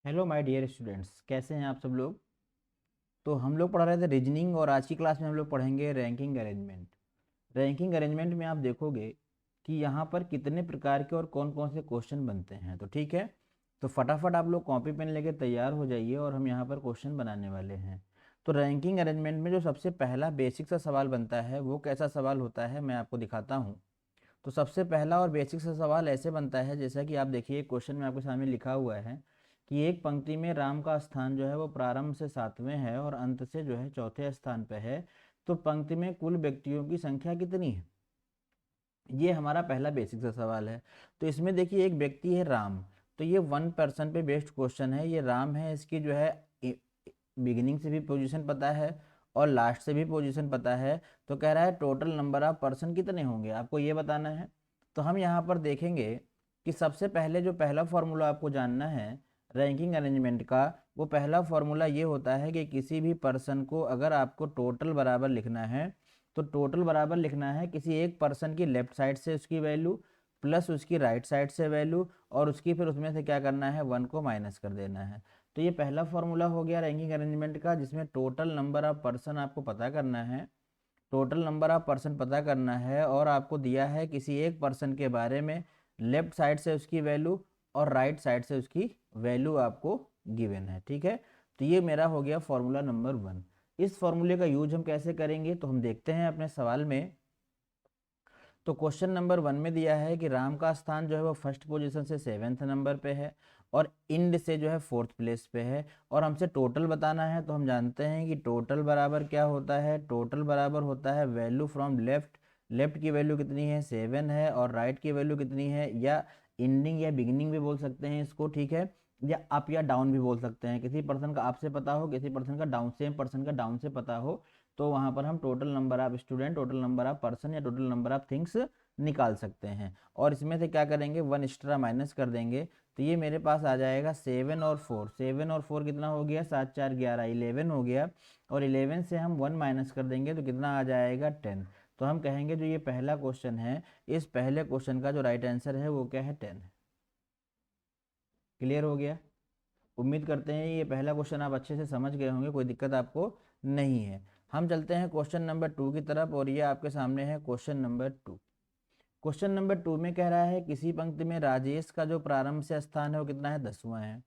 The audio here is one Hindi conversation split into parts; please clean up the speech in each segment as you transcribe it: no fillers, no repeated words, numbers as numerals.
हेलो माय डियर स्टूडेंट्स, कैसे हैं आप सब लोग। तो हम लोग पढ़ रहे थे रीजनिंग और आज की क्लास में हम लोग पढ़ेंगे रैंकिंग अरेंजमेंट। रैंकिंग अरेंजमेंट में आप देखोगे कि यहाँ पर कितने प्रकार के और कौन कौन से क्वेश्चन बनते हैं। तो ठीक है, तो फटाफट आप लोग कॉपी पेन लेके तैयार हो जाइए और हम यहाँ पर क्वेश्चन बनाने वाले हैं। तो रैंकिंग अरेंजमेंट में जो सबसे पहला बेसिक सा सवाल बनता है वो कैसा सवाल होता है मैं आपको दिखाता हूँ। तो सबसे पहला और बेसिक सा सवाल ऐसे बनता है, जैसा कि आप देखिए क्वेश्चन में आपके सामने लिखा हुआ है कि एक पंक्ति में राम का स्थान जो है वो प्रारंभ से 7वें है और अंत से जो है चौथे स्थान पे है। तो पंक्ति में कुल व्यक्तियों की संख्या कितनी है। ये हमारा पहला बेसिक सा सवाल है। तो इसमें देखिए एक व्यक्ति है राम। तो ये 1 पर्सन पे बेस्ड क्वेश्चन है। ये राम है, इसकी जो है बिगिनिंग से भी पोजीशन पता है और लास्ट से भी पोजीशन पता है। तो कह रहा है टोटल नंबर ऑफ पर्सन कितने होंगे, आपको ये बताना है। तो हम यहाँ पर देखेंगे कि सबसे पहले जो पहला फॉर्मूला आपको जानना है रैंकिंग अरेंजमेंट का, वो पहला फॉर्मूला ये होता है कि किसी भी पर्सन को अगर आपको टोटल बराबर लिखना है तो टोटल बराबर लिखना है किसी एक पर्सन की लेफ्ट साइड से उसकी वैल्यू प्लस उसकी राइट साइड से वैल्यू और उसकी फिर उसमें से क्या करना है 1 को माइनस कर देना है। तो ये पहला फॉर्मूला हो गया रैंकिंग अरेंजमेंट का, जिसमें टोटल नंबर ऑफ पर्सन आपको पता करना है। टोटल नंबर ऑफ पर्सन पता करना है और आपको दिया है किसी एक पर्सन के बारे में लेफ्ट साइड से उसकी वैल्यू और राइट साइड से उसकी वैल्यू आपको गिवन है। ठीक है, तो ये मेरा हो गया फॉर्मूला नंबर 1। इस फॉर्मूले का यूज हम कैसे करेंगे तो हम देखते हैं अपने सवाल में। तो क्वेश्चन नंबर 1 में दिया है कि राम का स्थान जो है वो फर्स्ट पोजीशन से 7वें नंबर पे है और इंड से जो है 4th प्लेस पे है और हमसे टोटल बताना है। तो हम जानते हैं कि टोटल बराबर क्या होता है, टोटल बराबर होता है वैल्यू फ्रॉम लेफ्ट। लेफ्ट की वैल्यू कितनी है 7 है और राइट की वैल्यू कितनी है, या इंडिंग या बिगिनिंग भी बोल सकते हैं इसको, ठीक है, या अप या डाउन भी बोल सकते हैं। किसी पर्सन का अप से पता हो, किसी पर्सन का डाउन, सेम पर्सन का डाउन से पता हो, तो वहां पर हम total number of student, total number of person या टोटल नंबर ऑफ थिंग्स निकाल सकते हैं। और इसमें से क्या करेंगे 1 एक्स्ट्रा माइनस कर देंगे। तो ये मेरे पास आ जाएगा 7 और 4। 7 और 4 कितना हो गया, 7 4 11, 11 हो गया। और 11 से हम 1 माइनस कर देंगे तो कितना आ जाएगा 10। तो हम कहेंगे जो ये पहला क्वेश्चन है, इस पहले क्वेश्चन का जो राइट आंसर है वो क्या है 10। क्लियर हो गया। उम्मीद करते हैं ये पहला क्वेश्चन आप अच्छे से समझ गए होंगे, कोई दिक्कत आपको नहीं है। हम चलते हैं क्वेश्चन नंबर 2 की तरफ और ये आपके सामने है क्वेश्चन नंबर 2। क्वेश्चन नंबर 2 में कह रहा है किसी पंक्ति में राजेश का जो प्रारंभ से स्थान है वो कितना है 10वां है।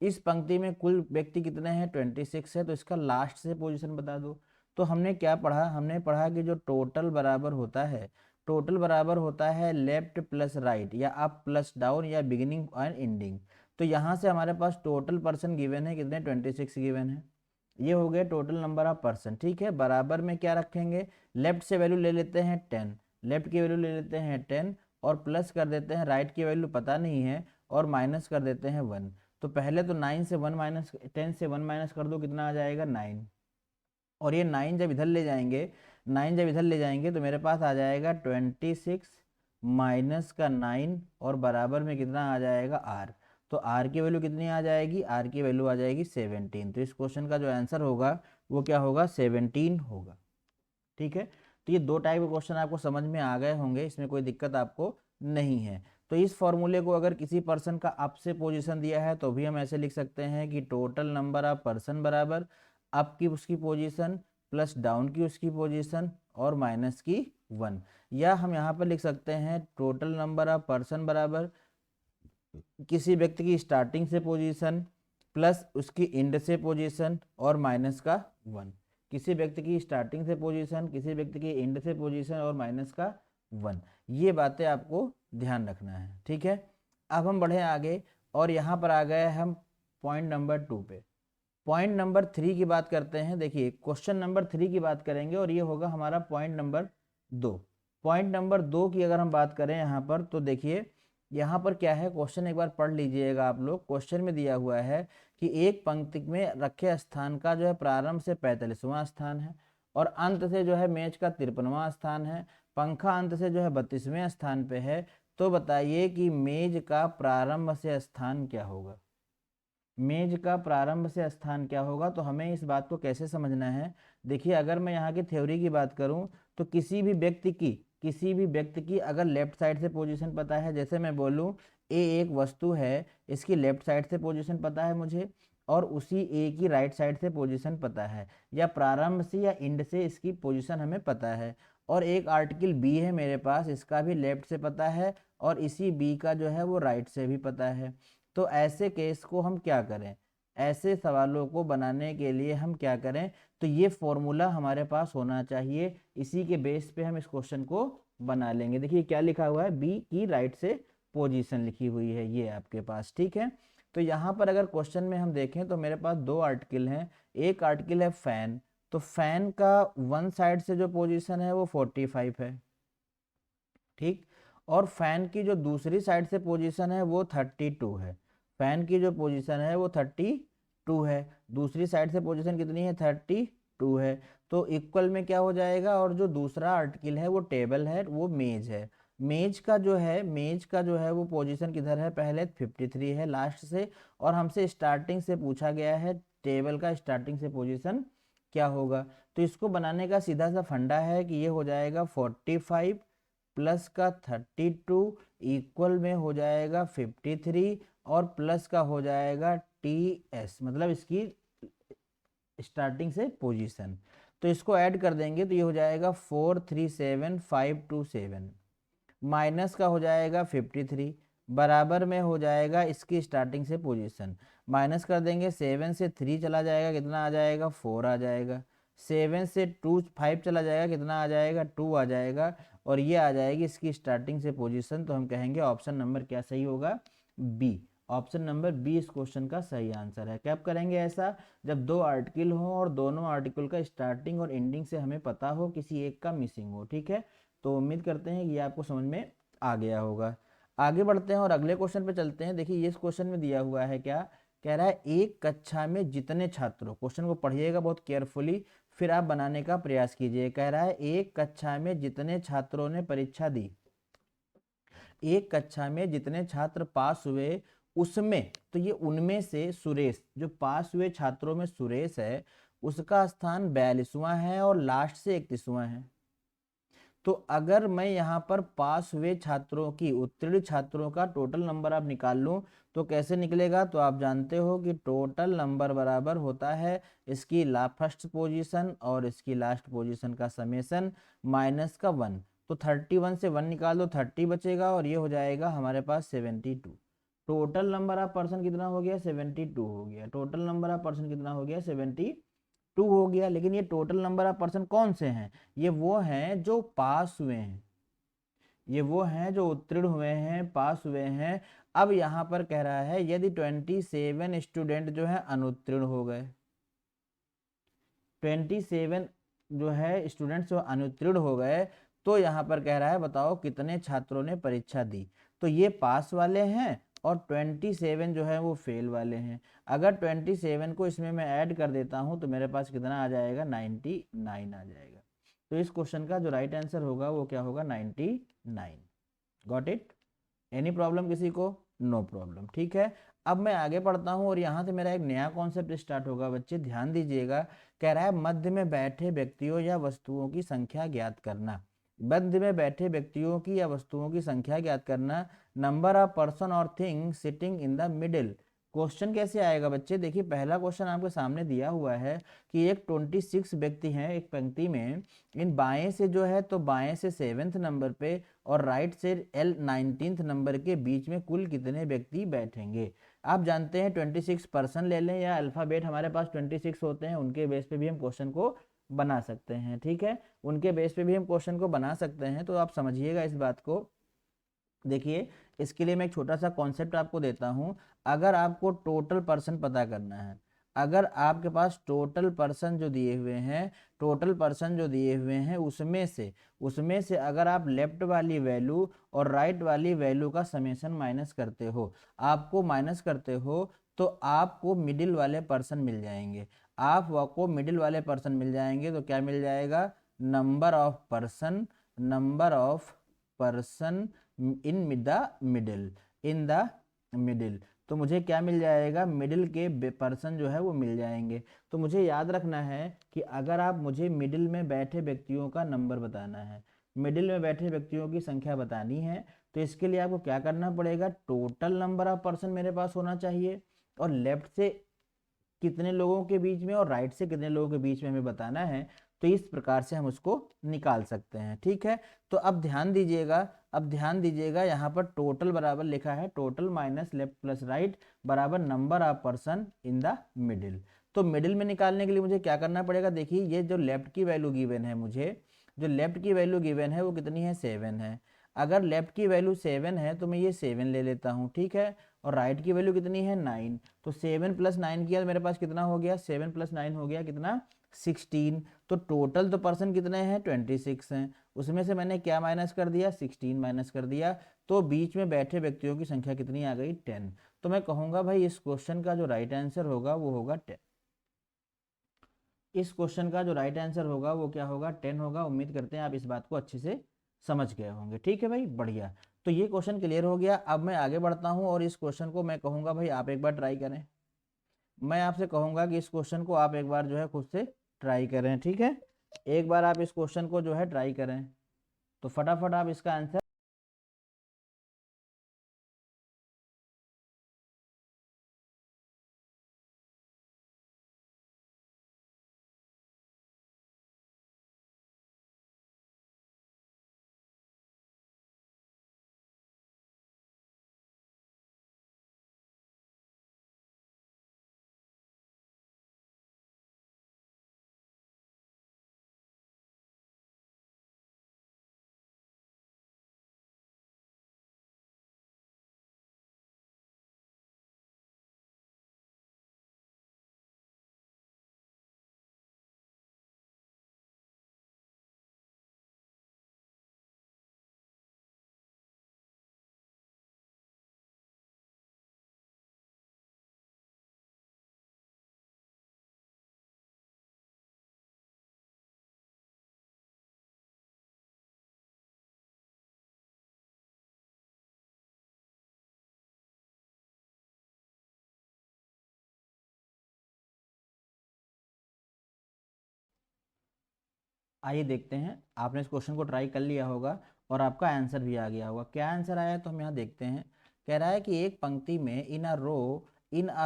इस पंक्ति में कुल व्यक्ति कितने हैं 26 है, तो इसका लास्ट से पोजीशन बता दो। तो हमने क्या पढ़ा, हमने पढ़ा कि जो टोटल बराबर होता है, टोटल बराबर होता है लेफ्ट प्लस राइट या अप प्लस डाउन या बिगिनिंग एंड एंडिंग। तो यहाँ से हमारे पास टोटल पर्सन गिवन है कितने 26 गिवन है। ये हो गया टोटल नंबर ऑफ पर्सन। ठीक है, बराबर में क्या रखेंगे, लेफ्ट से वैल्यू ले लेते हैं 10, लेफ्ट की वैल्यू ले लेते हैं 10 और प्लस कर देते हैं राइट की वैल्यू पता नहीं है और माइनस कर देते हैं 1। तो पहले तो 9 से 1 माइनस 10 से 1 माइनस कर दो, कितना आ जाएगा 9। और ये 9 जब इधर ले जाएंगे, 9 जब इधर ले जाएंगे तो मेरे पास आ जाएगा 26 माइनस का 9 और बराबर में कितना आ जाएगा आर। तो आर की वैल्यू कितनी आ जाएगी, आर की वैल्यू आ जाएगी 17। तो इस क्वेश्चन का जो आंसर होगा वो क्या होगा 17 होगा। ठीक है, तो ये दो टाइप के क्वेश्चन आपको समझ में आ गए होंगे, इसमें कोई दिक्कत आपको नहीं है। तो इस फॉर्मूले को अगर किसी पर्सन का अप से पोजीशन दिया है तो भी हम ऐसे लिख सकते हैं कि टोटल नंबर ऑफ पर्सन बराबर अप की उसकी पोजीशन प्लस डाउन की उसकी पोजीशन और माइनस की 1। या हम यहाँ पर लिख सकते हैं टोटल नंबर ऑफ पर्सन बराबर किसी व्यक्ति की स्टार्टिंग से पोजीशन प्लस उसकी एंड से पोजीशन और माइनस का 1। किसी व्यक्ति की स्टार्टिंग से पोजीशन, किसी व्यक्ति की एंड से पोजीशन और माइनस का 1। ये बातें आपको ध्यान रखना है। ठीक है, अब हम बढ़े आगे और यहाँ पर आ गए हम पॉइंट नंबर 2 पे। पॉइंट नंबर 3 की बात करते हैं। देखिए क्वेश्चन नंबर 3 की बात करेंगे और ये होगा हमारा पॉइंट नंबर 2। पॉइंट नंबर 2 की अगर हम बात करें यहाँ पर तो देखिए यहाँ पर क्या है, क्वेश्चन एक बार पढ़ लीजिएगा आप लोग। क्वेश्चन में दिया हुआ है कि एक पंक्ति में रखे स्थान का जो है प्रारंभ से 45वां स्थान है और अंत से जो है मेज का 53वां स्थान है, पंखा अंत से जो है 32वें स्थान पे है। तो बताइए कि मेज का प्रारंभ से स्थान क्या होगा। मेज का प्रारंभ से स्थान क्या होगा, तो हमें इस बात को कैसे समझना है। देखिए अगर मैं यहाँ की थ्योरी की बात करूँ तो किसी भी व्यक्ति की अगर लेफ्ट साइड से पोजीशन पता है, जैसे मैं बोलूँ ए एक वस्तु है, इसकी लेफ्ट साइड से पोजीशन पता है मुझे, और उसी ए की राइट साइड से पोजीशन पता है, या प्रारंभ से या एंड से इसकी पोजीशन हमें पता है। और एक आर्टिकल बी है मेरे पास, इसका भी लेफ्ट से पता है और इसी बी का जो है वो राइट से भी पता है। तो ऐसे केस को हम क्या करें, ऐसे सवालों को बनाने के लिए हम क्या करें, तो ये फॉर्मूला हमारे पास होना चाहिए, इसी के बेस पे हम इस क्वेश्चन को बना लेंगे। देखिए क्या लिखा हुआ है, बी की राइट से पोजीशन लिखी हुई है ये आपके पास, ठीक है। तो यहाँ पर अगर क्वेश्चन में हम देखें तो मेरे पास दो आर्टिकल हैं, एक आर्टिकल है फैन, तो फैन का वन साइड से जो पोजीशन है वो 45 है, ठीक। और फैन की जो दूसरी साइड से पोजीशन है वो 32 है, फैन की जो पोजीशन है वो 32 है, दूसरी साइड से पोजीशन कितनी है, 32 है। तो इक्वल में क्या हो जाएगा, और जो दूसरा आर्टिकल है वो टेबल है, वो मेज है, मेज का जो है वो पोजीशन किधर है, पहले 53 है लास्ट से, और हमसे स्टार्टिंग से पूछा गया है टेबल का स्टार्टिंग से पोजीशन क्या होगा। तो इसको बनाने का सीधा सा फंडा है कि ये हो जाएगा 45 प्लस का 32 इक्वल में हो जाएगा 53, और प्लस का हो जाएगा टी एस, मतलब इसकी स्टार्टिंग से पोजीशन। तो इसको ऐड कर देंगे तो ये हो जाएगा 437527, माइनस का हो जाएगा 53, बराबर में हो जाएगा इसकी स्टार्टिंग से पोजीशन, माइनस कर देंगे, 7 से 3 चला जाएगा, कितना आ जाएगा, 4 आ जाएगा, 7 से 5 चला जाएगा, कितना आ जाएगा, 2 आ जाएगा, और ये आ जाएगी इसकी स्टार्टिंग से पोजीशन। तो हम कहेंगे ऑप्शन नंबर क्या सही होगा, बी, ऑप्शन नंबर बी इस क्वेश्चन का सही आंसर है। कब करेंगे ऐसा, जब दो आर्टिकल हो और दोनों आर्टिकल का स्टार्टिंग और एंडिंग से हमें पता हो, किसी एक का मिसिंग हो, ठीक है। तो उम्मीद करते हैं कि ये आपको समझ में आ गया होगा। आगे बढ़ते हैं और अगले क्वेश्चन पे चलते हैं। देखिए इस क्वेश्चन में दिया हुआ है क्या, कह रहा है एक कक्षा में जितने छात्रों, क्वेश्चन को पढ़िएगा बहुत केयरफुली, फिर आप बनाने का प्रयास कीजिए। कह रहा है एक कक्षा में जितने छात्रों ने परीक्षा दी, एक कक्षा में जितने छात्र पास हुए उसमें, तो ये उनमें से सुरेश, जो पास हुए छात्रों में सुरेश है, उसका स्थान 42वां है और लास्ट से 31वां है। तो अगर मैं यहाँ पर पास हुए छात्रों की, उत्तीर्ण छात्रों का टोटल नंबर आप निकाल लूँ तो कैसे निकलेगा, तो आप जानते हो कि टोटल नंबर बराबर होता है इसकी फर्स्ट पोजीशन और इसकी लास्ट पोजीशन का समेशन माइनस का 1। तो 31 से 1 निकाल दो, 30 बचेगा, और ये हो जाएगा हमारे पास 72। टोटल नंबर ऑफ पर्सन कितना हो गया, 72 हो गया, टोटल नंबर ऑफ पर्सन कितना हो गया, 72 हो गया। लेकिन ये टोटल नंबर ऑफ पर्सन कौन से हैं, ये वो हैं जो पास हुए हैं, ये वो हैं जो उत्तीर्ण हुए हैं, पास हुए हैं। अब यहाँ पर कह रहा है यदि 27 स्टूडेंट जो है अनुत्तीर्ण हो गए, 27 जो है स्टूडेंट्स जो अनुत्तीर्ण हो गए, तो यहाँ पर कह रहा है बताओ कितने छात्रों ने परीक्षा दी। तो ये पास वाले हैं और 27 जो है वो फेल वाले हैं। अगर 27 को इसमें मैं ऐड कर देता हूँ तो मेरे पास कितना आ जाएगा, 99 आ जाएगा। तो इस क्वेश्चन का जो राइट आंसर होगा वो क्या होगा, 99। गॉट इट, एनी प्रॉब्लम किसी को, नो प्रॉब्लम, ठीक है। अब मैं आगे पढ़ता हूँ और यहाँ से मेरा एक नया कॉन्सेप्ट स्टार्ट होगा, बच्चे ध्यान दीजिएगा। कह रहा है मध्य में बैठे व्यक्तियों या वस्तुओं की संख्या ज्ञात करना, मध्य में बैठे व्यक्तियों की या वस्तुओं की संख्या ज्ञात करना, नंबर ऑफ पर्सन और thing sitting in the middle. Question कैसे आएगा बच्चे, देखिए पहला क्वेश्चन आपके सामने दिया हुआ है कि एक 26 व्यक्ति हैं एक पंक्ति में, इन बाएं से जो है तो बाएं से 7th नंबर पे और राइट से 19th नंबर के बीच में कुल कितने व्यक्ति बैठेंगे। आप जानते हैं 26 पर्सन ले लें या अल्फाबेट हमारे पास 26 होते हैं, उनके बेस पे भी हम क्वेश्चन को बना सकते हैं, ठीक है, उनके बेस पे भी हम क्वेश्चन को बना सकते हैं। तो आप समझिएगा इस बात को। देखिए इसके लिए मैं एक छोटा सा कॉन्सेप्ट आपको देता हूं। अगर आपको टोटल पर्सन पता करना है, अगर आपके पास टोटल पर्सन जो दिए हुए हैं, टोटल पर्सन जो दिए हुए हैं उसमें से अगर आप लेफ्ट वाली वैल्यू और राइट वाली वैल्यू का समेशन माइनस करते हो, आपको माइनस करते हो, तो आपको मिडिल वाले पर्सन मिल जाएंगे। आपको मिडिल वाले पर्सन मिल जाएंगे तो क्या मिल जाएगा, number of person, number of person in the middle, in the middle. तो मुझे क्या मिल जाएगा, मिडिल के पर्सन जो है वो मिल जाएंगे। तो मुझे याद रखना है कि अगर आप मुझे मिडिल में बैठे व्यक्तियों का नंबर बताना है, मिडिल में बैठे व्यक्तियों की संख्या बतानी है, तो इसके लिए आपको क्या करना पड़ेगा, टोटल नंबर ऑफ पर्सन मेरे पास होना चाहिए और लेफ्ट से कितने लोगों के बीच में और राइट से कितने लोगों के बीच में हमें बताना है। तो इस प्रकार से हम उसको निकाल सकते हैं। ठीक है, तो अब ध्यान दीजिएगा यहाँ पर टोटल बराबर लिखा है total minus left plus right बराबर number of person in the middle. तो मिडिल में निकालने के लिए मुझे क्या करना पड़ेगा, देखिए ये जो लेफ्ट की वैल्यू गिवन है, मुझे जो लेफ्ट की वैल्यू गिवन है वो कितनी है, 7 है। अगर लेफ्ट की वैल्यू 7 है तो मैं ये 7 ले लेता हूँ। ठीक है, और राइट की वैल्यू कितनी है, 9। तो 7 + 9 किया तो मेरे पास कितना हो गया, 7 + 9 हो गया कितना, 16। तो टोटल तो पर्सन कितने हैं, 26 हैं। उसमें से मैंने क्या माइनस कर दिया, 16 माइनस कर दिया। तो बीच में बैठे व्यक्तियों की संख्या कितनी आ गई, 10। तो मैं कहूँगा भाई इस क्वेश्चन का जो राइट आंसर होगा वो होगा 10। इस क्वेश्चन का जो राइट आंसर होगा वो क्या होगा, 10 होगा। उम्मीद करते हैं आप इस बात को अच्छे से समझ गए होंगे। ठीक है भाई, बढ़िया। तो ये क्वेश्चन क्लियर हो गया। अब मैं आगे बढ़ता हूँ और इस क्वेश्चन को मैं कहूँगा भाई आप एक बार ट्राई करें। मैं आपसे कहूँगा कि इस क्वेश्चन को आप एक बार जो है खुद से ट्राई करें। ठीक है, एक बार आप इस क्वेश्चन को जो है ट्राई करें, तो फटाफट आप इसका आंसर। आइए देखते हैं, आपने इस क्वेश्चन को ट्राई कर लिया होगा और आपका आंसर भी आ गया होगा। क्या आंसर आया तो हम यहाँ देखते हैं। कह रहा है कि एक पंक्ति में in a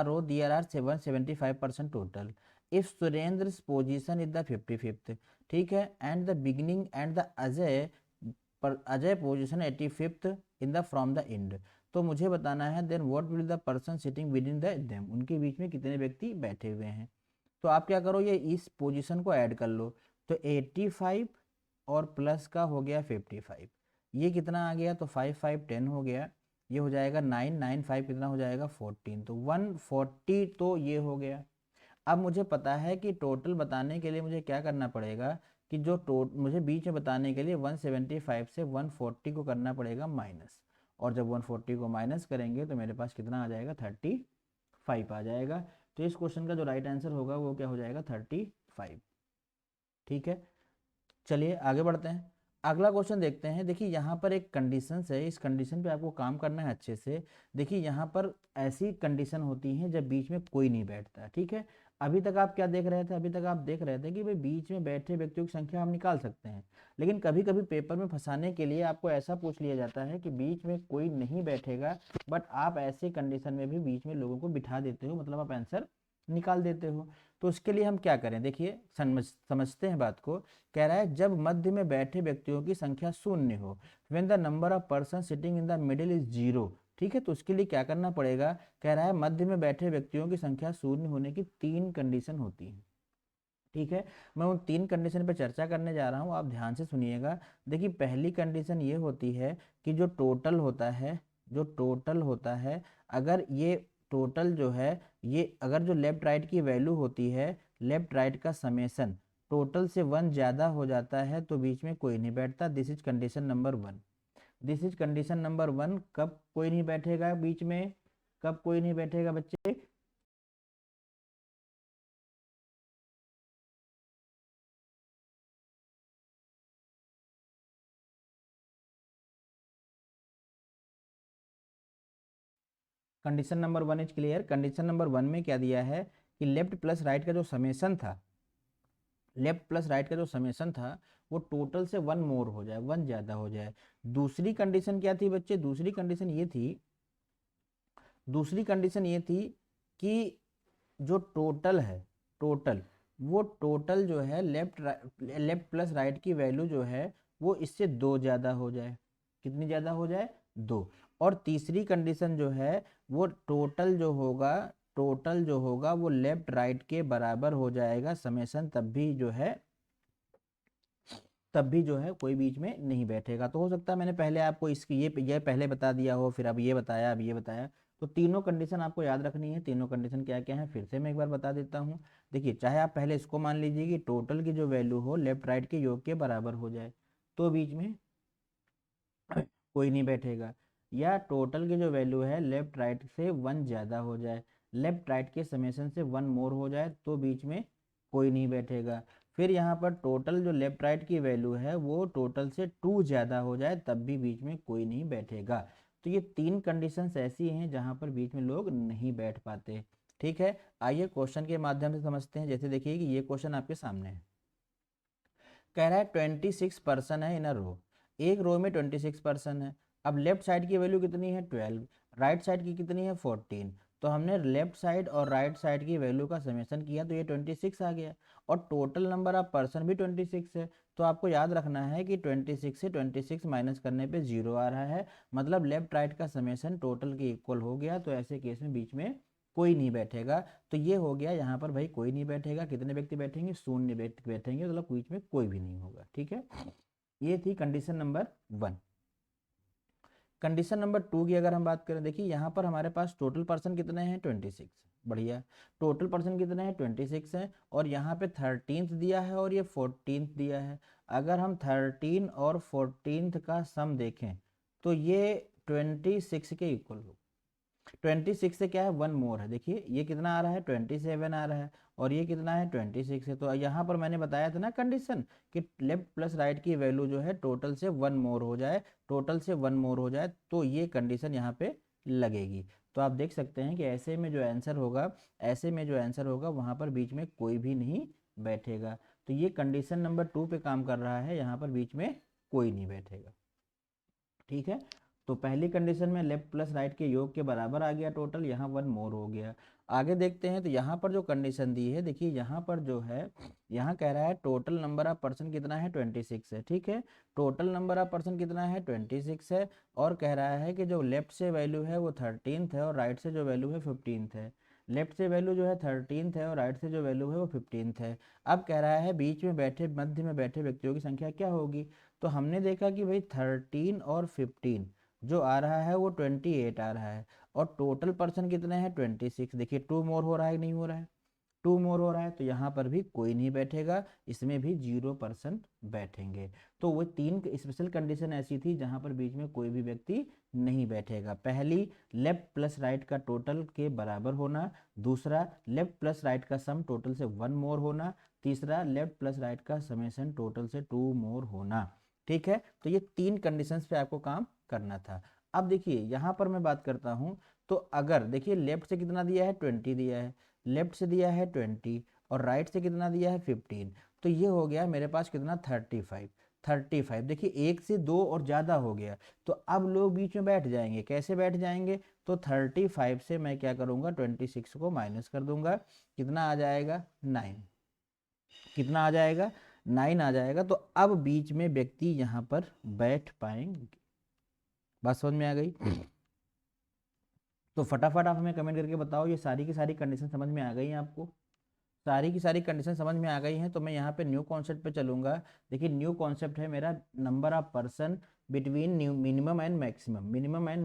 row there are 775% total if Surendra position is the 55th। ठीक है, and the beginning and the Ajay position 85th in the from the end. तो मुझे बताना है then what will the person sitting within the them, उनके बीच में कितने व्यक्ति बैठे हुए हैं। तो आप क्या करो, ये इस पोजीशन को ऐड कर लो। तो 85 और प्लस का हो गया 55, ये कितना आ गया, तो 5 5 10 हो गया। ये हो जाएगा 9 9 5 कितना हो जाएगा 14, तो 140। तो ये हो गया। अब मुझे पता है कि टोटल बताने के लिए मुझे क्या करना पड़ेगा, कि जो मुझे बीच में बताने के लिए 175 से 140 को करना पड़ेगा माइनस। और जब 140 को माइनस करेंगे तो मेरे पास कितना आ जाएगा, 35 आ जाएगा। तो इस क्वेश्चन का जो राइट आंसर होगा वो क्या हो जाएगा, 35। ठीक है, चलिए आगे बढ़ते हैं। अगला क्वेश्चन देखते हैं। देखिए यहाँ पर एक कंडीशन है, इस कंडीशन पे आपको काम करना है अच्छे से। देखिए यहाँ पर ऐसी कंडीशन होती है जब बीच में कोई नहीं बैठता। ठीक है, अभी तक आप क्या देख रहे थे, अभी तक आप देख रहे थे कि भाई बीच में बैठे व्यक्तियों की संख्या हम निकाल सकते हैं। लेकिन कभी कभी पेपर में फंसाने के लिए आपको ऐसा पूछ लिया जाता है कि बीच में कोई नहीं बैठेगा, बट आप ऐसे कंडीशन में भी बीच में लोगों को बिठा देते हो, मतलब आप आंसर निकाल देते हो। तो उसके लिए हम क्या करें, देखिए समझते हैं बात को। कह रहा है जब मध्य में बैठे व्यक्तियों की संख्या 0 हो, when the number of person sitting in the middle is 0। ठीक है, तो उसके लिए क्या करना पड़ेगा। कह रहा है मध्य में बैठे व्यक्तियों की संख्या 0 होने की 3 कंडीशन होती है। ठीक है, मैं उन 3 कंडीशन पर चर्चा करने जा रहा हूँ, आप ध्यान से सुनिएगा। देखिए पहली कंडीशन ये होती है कि जो टोटल होता है अगर ये टोटल जो है, ये अगर जो लेफ्ट राइट की वैल्यू होती है, लेफ्ट राइट का समेसन टोटल से 1 ज़्यादा हो जाता है तो बीच में कोई नहीं बैठता। This is condition number 1। This is condition number 1। कब कोई नहीं बैठेगा बीच में, कब कोई नहीं बैठेगा बच्चे, condition number 1 is clear. Condition number 1 में क्या दिया है कि लेफ्ट प्लस राइट का जो समेसन था, लेफ्ट प्लस राइट का जो समेशन था वो टोटल से 1 मोर हो जाए, 1 ज़्यादा हो जाए। दूसरी कंडीशन क्या थी बच्चे? दूसरी कंडीशन ये थी कि जो टोटल है, टोटल वो टोटल जो है लेफ्ट प्लस राइट की वैल्यू जो है वो इससे 2 ज़्यादा हो जाए। कितनी ज़्यादा हो जाए? 2। और तीसरी कंडीशन जो है वो टोटल जो होगा वो लेफ्ट राइट के बराबर हो जाएगा समेशन, तब भी जो है कोई बीच में नहीं बैठेगा। तो हो सकता है मैंने पहले आपको इसकी ये पहले बता दिया हो, फिर अब ये बताया। तो तीनों कंडीशन आपको याद रखनी है। तीनों कंडीशन क्या क्या है फिर से मैं एक बार बता देता हूँ। देखिए, चाहे आप पहले इसको मान लीजिए कि टोटल की जो वैल्यू हो लेफ्ट राइट के योग के बराबर हो जाए तो बीच में कोई नहीं बैठेगा, या टोटल की जो वैल्यू है लेफ्ट राइट से 1 ज़्यादा हो जाए, लेफ्ट राइट के समेशन से 1 मोर हो जाए तो बीच में कोई नहीं बैठेगा। फिर यहाँ पर टोटल जो लेफ्ट राइट की वैल्यू है वो टोटल से 2 ज़्यादा हो जाए तब भी बीच में कोई नहीं बैठेगा। तो ये 3 कंडीशंस ऐसी हैं जहाँ पर बीच में लोग नहीं बैठ पाते। ठीक है, आइए क्वेश्चन के माध्यम से समझते हैं। जैसे देखिए कि ये क्वेश्चन आपके सामने है, कह रहा है 26 पर्सन है इन अ रो। एक रो में 26 पर्सन है। अब लेफ्ट साइड की वैल्यू कितनी है? 12। राइट साइड की कितनी है? 14। तो हमने लेफ्ट साइड और राइट साइड की वैल्यू का समेशन किया तो ये 26 आ गया, और टोटल नंबर ऑफ पर्सन भी 26 है। तो आपको याद रखना है कि 26 से 26 माइनस करने पे 0 आ रहा है, मतलब लेफ्ट राइट का समेशन टोटल के इक्वल हो गया। तो ऐसे केस में बीच में कोई नहीं बैठेगा। तो ये हो गया यहाँ पर भाई, कोई नहीं बैठेगा। कितने व्यक्ति बैठेंगे? शून्य व्यक्ति बैठेंगे, मतलब बीच में कोई भी नहीं होगा। ठीक है, ये थी कंडीशन नंबर 1। कंडीशन नंबर 2 की अगर हम बात करें, देखिए यहाँ पर हमारे पास टोटल पर्सन कितने हैं? 26। बढ़िया, टोटल पर्सन कितने हैं? 26 हैं, और यहाँ पे 13th दिया है और ये 14th दिया है। अगर हम 13 और 14th का सम देखें तो ये 26 के इक्वल हो। 26 से क्या है? 1 मोर है। देखिए ये कितना आ रहा है? 27 आ रहा है, और ये कितना है? 26 है। तो यहाँ पर मैंने बताया था ना कंडीशन कि लेफ्ट प्लस राइट की वैल्यू जो है टोटल से 1 मोर हो जाए, तो ये कंडीशन यहाँ पे लगेगी। तो आप देख सकते हैं कि ऐसे में जो आंसर होगा वहाँ पर बीच में कोई भी नहीं बैठेगा। तो ये कंडीशन नंबर 2 पे काम कर रहा है, यहाँ पर बीच में कोई नहीं बैठेगा। ठीक है, तो पहली कंडीशन में लेफ्ट प्लस राइट के योग के बराबर आ गया टोटल, यहाँ 1 मोर हो गया। आगे देखते हैं तो यहाँ पर जो कंडीशन दी है, देखिए यहाँ पर जो है, यहाँ कह रहा है टोटल नंबर ऑफ पर्सन कितना है? 26 है। ठीक है, टोटल नंबर ऑफ पर्सन कितना है? 26 है, और कह रहा है कि जो लेफ्ट से वैल्यू है वो 13th है और राइट से जो वैल्यू है 15th है। लेफ्ट से वैल्यू जो है 13th है और राइट से जो वैल्यू है वो 15th है। अब कह रहा है बीच में बैठे, मध्य में बैठे व्यक्तियों की संख्या क्या होगी? तो हमने देखा कि भाई 13 और 15 जो आ रहा है वो 28 आ रहा है, और टोटल पर्सन कितने हैं? 26। देखिए 2 मोर हो रहा है कि नहीं हो रहा है? 2 मोर हो रहा है, तो यहाँ पर भी कोई नहीं बैठेगा, इसमें भी 0% बैठेंगे। तो वो 3 स्पेशल कंडीशन ऐसी थी जहाँ पर बीच में कोई भी व्यक्ति नहीं बैठेगा। पहली, लेफ्ट प्लस राइट का टोटल के बराबर होना। दूसरा, लेफ्ट प्लस राइट का सम टोटल से 1 मोर होना। तीसरा, लेफ्ट प्लस राइट का समेशन टोटल से 2 मोर होना। ठीक है, तो ये 3 कंडीशंस पे आपको काम करना था। अब देखिए यहाँ पर मैं बात करता हूँ, तो अगर देखिए लेफ्ट से कितना दिया है? 20 दिया है, लेफ्ट से दिया है 20, और राइट से कितना दिया है? 15। तो ये हो गया मेरे पास कितना? 35। देखिए 1 से 2 और ज़्यादा हो गया, तो अब लोग बीच में बैठ जाएंगे। कैसे बैठ जाएंगे? तो 35 से मैं क्या करूँगा? 26 को माइनस कर दूंगा। कितना आ जाएगा? 9। कितना आ जाएगा? 9 आ जाएगा। तो अब बीच में व्यक्ति यहाँ पर बैठ पाएंगे। बात समझ में आ गई? तो फटाफट आप हमें कमेंट करके बताओ, ये सारी की सारी कंडीशन समझ में आ गई हैं आपको? सारी की सारी कंडीशन समझ में आ गई हैं, तो मैं यहाँ पे न्यू कॉन्सेप्ट पे चलूंगा। देखिए न्यू कॉन्सेप्ट है मेरा, number of person between minimum and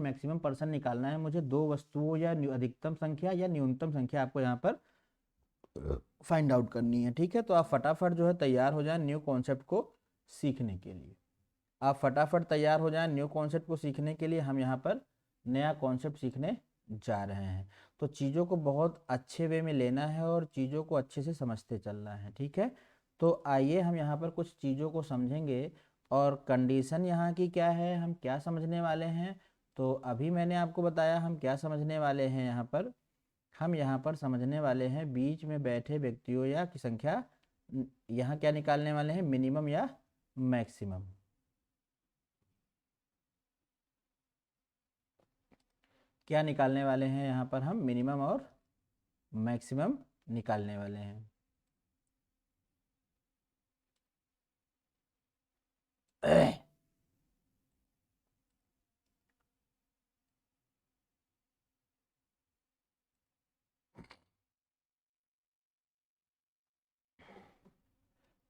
maximum person निकालना है मुझे। दो वस्तुओं या अधिकतम संख्या या न्यूनतम संख्या आपको यहाँ पर फाइंड आउट करनी है। ठीक है, तो आप फटाफट जो है तैयार हो जाए न्यू कॉन्सेप्ट को सीखने के लिए। आप फटाफट तैयार हो जाएं न्यू कॉन्सेप्ट को सीखने के लिए। हम यहाँ पर नया कॉन्सेप्ट सीखने जा रहे हैं, तो चीज़ों को बहुत अच्छे वे में लेना है और चीज़ों को अच्छे से समझते चलना है। ठीक है, तो आइए हम यहाँ पर कुछ चीज़ों को समझेंगे, और कंडीशन यहाँ की क्या है, हम क्या समझने वाले हैं। तो अभी मैंने आपको बताया हम क्या समझने वाले हैं। हम यहाँ पर समझने वाले हैं बीच में बैठे व्यक्तियों या की संख्या यहाँ क्या निकालने वाले हैं, मिनिमम या मैक्सिमम। क्या निकालने वाले हैं यहाँ पर हम, मिनिमम और मैक्सिमम निकालने वाले हैं।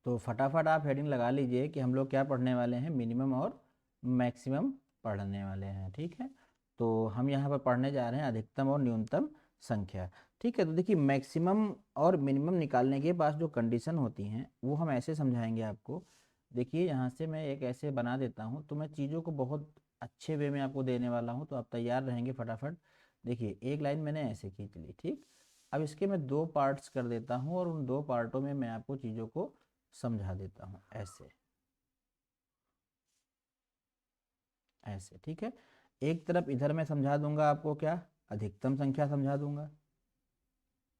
तो फटाफट आप हेडिंग लगा लीजिए कि हम लोग क्या पढ़ने वाले हैं, मिनिमम और मैक्सिमम पढ़ने वाले हैं। ठीक है, तो हम यहाँ पर पढ़ने जा रहे हैं अधिकतम और न्यूनतम संख्या। ठीक है, तो देखिए मैक्सिमम और मिनिमम निकालने के पास जो कंडीशन होती हैं वो हम ऐसे समझाएंगे आपको। देखिए यहाँ से मैं एक ऐसे बना देता हूँ, तो मैं चीज़ों को बहुत अच्छे वे में आपको देने वाला हूँ, तो आप तैयार रहेंगे फटाफट। देखिए एक लाइन मैंने ऐसे खींच ली, ठीक। अब इसके मैं दो पार्ट्स कर देता हूँ और उन दो पार्टों में मैं आपको चीज़ों को समझा देता हूँ ऐसे ऐसे। ठीक है, एक तरफ इधर मैं समझा दूंगा आपको क्या, अधिकतम संख्या समझा दूंगा,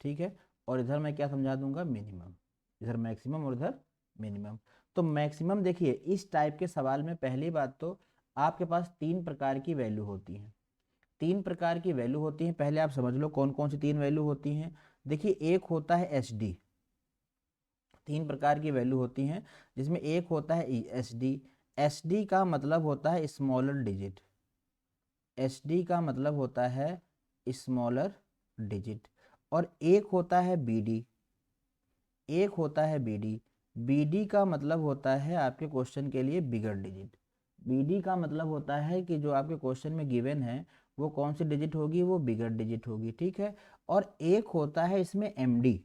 ठीक है, और इधर मैं क्या समझा दूंगा, मिनिमम। इधर मैक्सिमम और इधर मिनिमम। तो मैक्सिमम देखिए इस टाइप के सवाल में पहली बात तो आपके पास तीन प्रकार की वैल्यू होती हैं। तीन प्रकार की वैल्यू होती हैं, पहले आप समझ लो कौन कौन सी तीन वैल्यू होती हैं। देखिए एक होता है एच डी, तीन प्रकार की वैल्यू होती हैं, जिसमें एक होता है एस डी। एस डी का मतलब होता है स्मॉलर डिजिट, एस डी का मतलब होता है स्मॉलर डिजिट। और एक होता है बी डी, एक होता है बी डी। बी डी का मतलब होता है आपके क्वेश्चन के लिए बिगर डिजिट। बी डी का मतलब होता है कि जो आपके क्वेश्चन में गिवन है वो कौन सी डिजिट होगी, वो बिगर डिजिट होगी। ठीक है, और एक होता है इसमें एम डी,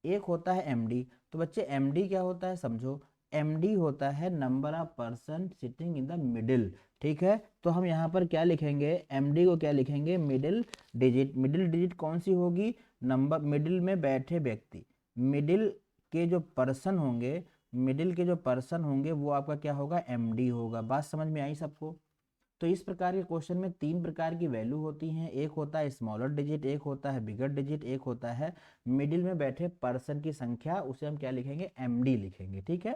एक होता है एमडी। तो बच्चे एमडी क्या होता है समझो, एमडी होता है number of person sitting in the middle. ठीक है, तो हम यहाँ पर क्या लिखेंगे, एमडी को क्या लिखेंगे, मिडिल डिजिट। मिडिल डिजिट कौन सी होगी, नंबर मिडिल में बैठे व्यक्ति, मिडिल के जो पर्सन होंगे, मिडिल के जो पर्सन होंगे वो आपका क्या होगा, एमडी होगा। बात समझ में आई सबको। तो इस प्रकार के क्वेश्चन में तीन प्रकार की वैल्यू होती हैं, एक होता है स्मॉलर डिजिट, एक होता है बिगर डिजिट, एक होता है मिडिल में बैठे पर्सन की संख्या, उसे हम क्या लिखेंगे, एमडी लिखेंगे। ठीक है,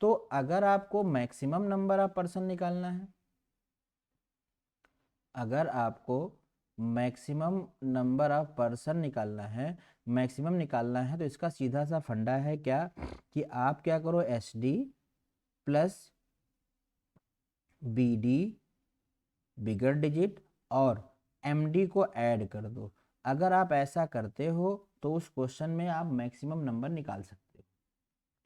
तो अगर आपको मैक्सिमम नंबर ऑफ पर्सन निकालना है, अगर आपको मैक्सिमम नंबर ऑफ पर्सन निकालना है, मैक्सिमम निकालना है, तो इसका सीधा सा फंडा है क्या, कि आप क्या करो, S D plus B D bigger digit और एमडी को ऐड कर दो। अगर आप ऐसा करते हो तो उस क्वेश्चन में आप मैक्सिमम नंबर निकाल सकते हो।